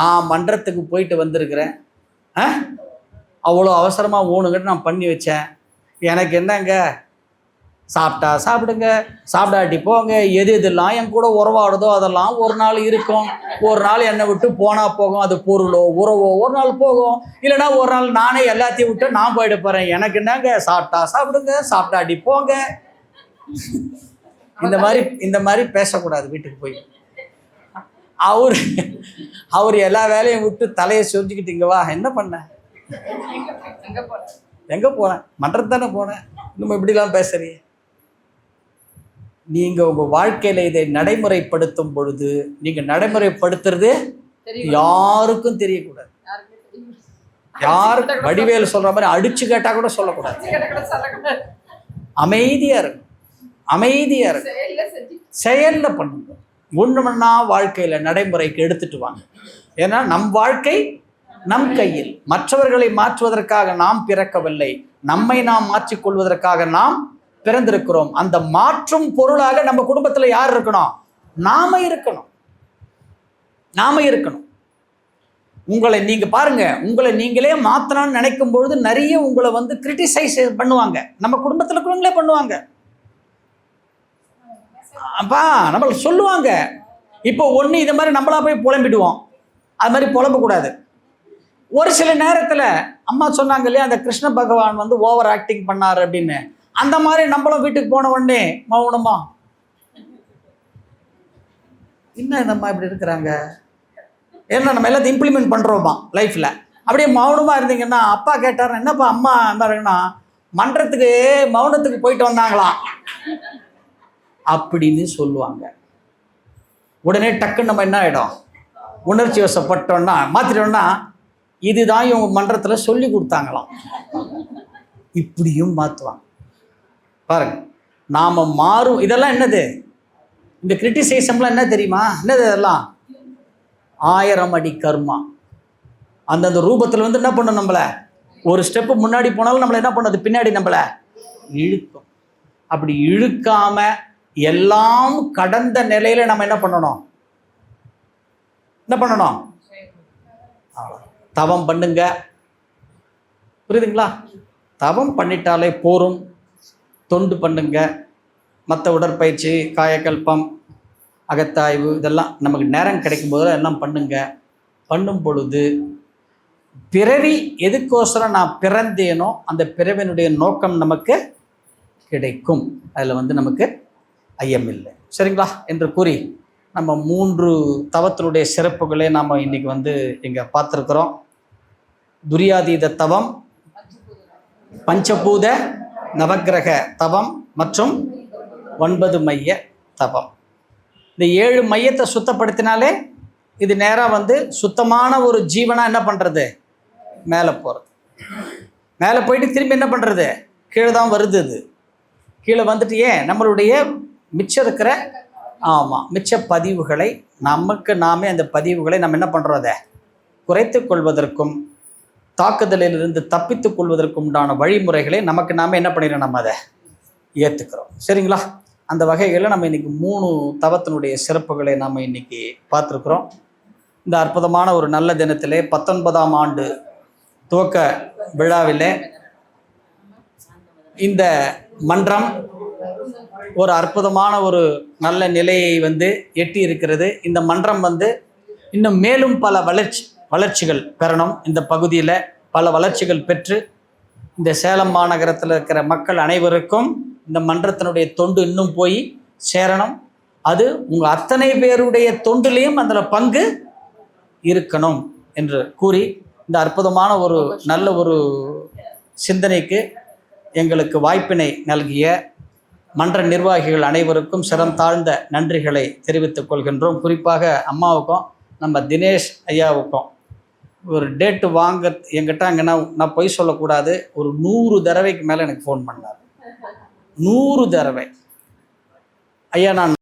நான் மன்றத்துக்கு போயிட்டு வந்திருக்கிறேன், அவ்வளோ அவசரமாக ஊனுங்கிட்டு நான் பண்ணி வச்சேன். எனக்கு என்னங்க, சாப்பிட்டா சாப்பிடுங்க, சாப்பிடாட்டி போங்க. எது எதெல்லாம் என் கூட உறவாடுதோ அதெல்லாம் ஒரு நாள் இருக்கும். ஒரு நாள் என்னை விட்டு போனால் போகும். அது பொருளோ உறவோ ஒரு நாள் போகும். இல்லைன்னா ஒரு நாள் நானே எல்லாத்தையும் விட்டு நான் போயிட போகிறேன். எனக்கு என்னங்க, சாப்பிட்டா சாப்பிடுங்க, சாப்பிடாட்டி போங்க. இந்த மாதிரி பேசக்கூடாது. வீட்டுக்கு போய் அவர் எல்லா வேலையும் விட்டு தலையை சொரிஞ்சுக்கிட்டு இங்கே வா, என்ன பண்ண, எங்கே போனேன், மன்றம் தானே போனேன், இன்னும் இப்படிலாம் பேசுறீங்க. நீங்கள் உங்கள் வாழ்க்கையில் இதை நடைமுறைப்படுத்தும் பொழுது நீங்கள் நடைமுறைப்படுத்துறது யாருக்கும் தெரியக்கூடாது. யாருக்கும் வடிவேல் சொல்கிற மாதிரி அடிச்சு கேட்டால் கூட சொல்லக்கூடாது. அமைதியாக இருக்கும், அமைதியாக இருக்கும். செயலில் பண்ணுங்க. ஒன்று மணி வாழ்க்கையில் நடைமுறைக்கு எடுத்துட்டு வாங்க. ஏன்னா நம் வாழ்க்கை நம் கையில். மற்றவர்களை மாற்றுவதற்காக நாம் பிறக்கவில்லை, நம்மை நாம் மாற்றிக்கொள்வதற்காக நாம் பிறந்திருக்கிறோம். அந்த மாற்றும் பொருளாக நம்ம குடும்பத்தில் யார் இருக்கணும்? நாம இருக்கணும். நாம இருக்கணும். உங்களை நீங்க பாருங்க, உங்களை நீங்களே மாத்தணும்னு நினைக்கும் பொழுது நிறைய உங்களை கிரிட்டிசைஸ் பண்ணுவாங்க. நம்ம குடும்பத்தில் இருக்கிறவங்களே பண்ணுவாங்க. அப்பா நம்மள சொல்லுவாங்க. இப்போ ஒன்று இது மாதிரி நம்மளா போய் புலம்பிடுவோம். அது மாதிரி புலம்பக்கூடாது. ஒரு சில நேரத்தில் அம்மா சொன்னாங்க இல்லையா, அந்த கிருஷ்ண பகவான் ஓவர் ஆக்டிங் பண்ணார் அப்படின்னு. அந்த மாதிரி நம்மளும் வீட்டுக்கு போன உடனே மௌனமா, என்ன நம்ம இப்படி இருக்கிறாங்க, ஏன்னா நம்ம எல்லாத்தையும் இம்ப்ளிமெண்ட் பண்ணுறோமா லைஃப்பில். அப்படியே மௌனமாக இருந்தீங்கன்னா, அப்பா கேட்டார் என்னப்பா அம்மா என்ன இருக்குன்னா, மன்றத்துக்கு மௌனத்துக்கு போயிட்டு வந்தாங்களாம் அப்படின்னு சொல்லுவாங்க. உடனே டக்குன்னு நம்ம என்ன ஆகிடும், உணர்ச்சி வசப்பட்டோன்னா மாற்றிட்டோம்னா, இதுதான் இவங்க மன்றத்தில் சொல்லி கொடுத்தாங்களாம், இப்படியும் மாற்றுவாங்க. பாருங்க, நாம் மாறும். இதெல்லாம் என்னது, இந்த கிரிட்டிசைசம்லாம் என்ன தெரியுமா, என்னது இதெல்லாம்? 1000 அடி கர்மா. அந்தந்த ரூபத்தில் என்ன பண்ணும், நம்மளை ஒரு ஸ்டெப்பு முன்னாடி போனாலும் நம்மளை என்ன பண்ணுது, பின்னாடி நம்மளை இழுக்கும். அப்படி இழுக்காம எல்லாம் கடந்த நிலையில நம்ம என்ன பண்ணணும், தவம் பண்ணுங்க. புரியுதுங்களா? தவம் பண்ணிட்டாலே போரும். தொண்டு பண்ணுங்க. மற்ற உடற்பயிற்சி, காயக்கல்பம், அகத்தாய்வு இதெல்லாம் நமக்கு நேரம் கிடைக்கும் போது எல்லாம் பண்ணுங்க. பண்ணும் பொழுது பிறவி எதுக்கோசரம் நான் பிறந்தேனோ அந்த பிறவினுடைய நோக்கம் நமக்கு கிடைக்கும். அதில் நமக்கு ஐயமில்லை. சரிங்களா என்று கூறி நம்ம 3 தவத்தினுடைய சிறப்புகளே நாம் இன்னைக்கு இங்கே பார்த்துருக்குறோம். துரியாதீத தவம், பஞ்சபூத நவக்கிரக தவம் மற்றும் 9 மைய தவம். இந்த 7 மையத்தை சுத்தப்படுத்தினாலே இது நேராக சுத்தமான ஒரு ஜீவனாக என்ன பண்ணுறது, மேலே போகிறது. மேலே போயிட்டு திரும்பி என்ன பண்ணுறது, கீழே தான் வருது. அது கீழே வந்துட்டு ஏன் நம்மளுடைய மிச்சம் இருக்கிற ஆமாம், மிச்ச பதிவுகளை நமக்கு நாமே அந்த பதிவுகளை நம்ம என்ன பண்ணுறோம், அதை குறைத்து கொள்வதற்கும் தாக்குதலிலிருந்து தப்பித்துக் கொள்வதற்கு உண்டான வழிமுறைகளை நமக்கு நாம என்ன பண்ணிடுறோம், நம்ம அதை ஏற்றுக்கிறோம். சரிங்களா? அந்த வகைகளில் நம்ம இன்னைக்கு 3 தவத்தினுடைய சிறப்புகளை நாம் இன்னைக்கு பார்த்துருக்குறோம். இந்த அற்புதமான ஒரு நல்ல தினத்திலே 19ஆம் ஆண்டு துவக்க விழாவிலே இந்த மன்றம் ஒரு அற்புதமான ஒரு நல்ல நிலையை எட்டி இருக்கிறது. இந்த மன்றம் இன்னும் மேலும் பல வளர்ச்சிகள் பெறணும். இந்த பகுதியில் பல வளர்ச்சிகள் பெற்று இந்த சேலம் மாநகரத்தில் இருக்கிற மக்கள் அனைவருக்கும் இந்த மன்றத்தினுடைய தொண்டு இன்னும் போய் சேரணும். அது உங்கள் அத்தனை பேருடைய தொண்டிலையும் அதில் பங்கு இருக்கணும் என்று கூறி இந்த அற்புதமான ஒரு நல்ல ஒரு சிந்தனைக்கு எங்களுக்கு வாய்ப்பினை நல்கிய மன்ற நிர்வாகிகள் அனைவருக்கும் சிரம் தாழ்ந்த நன்றிகளை தெரிவித்துக் கொள்கின்றோம். குறிப்பாக அம்மாவுக்கும் நம்ம தினேஷ் ஐயாவுக்கும் ஒரு டேட்டு வாங்க என்கிட்ட அங்கன்னா நான் பொய் சொல்லக்கூடாது, ஒரு 100 தடவைக்கு மேலே எனக்கு ஃபோன் பண்ணார். 100 தடவை. ஐயா நான்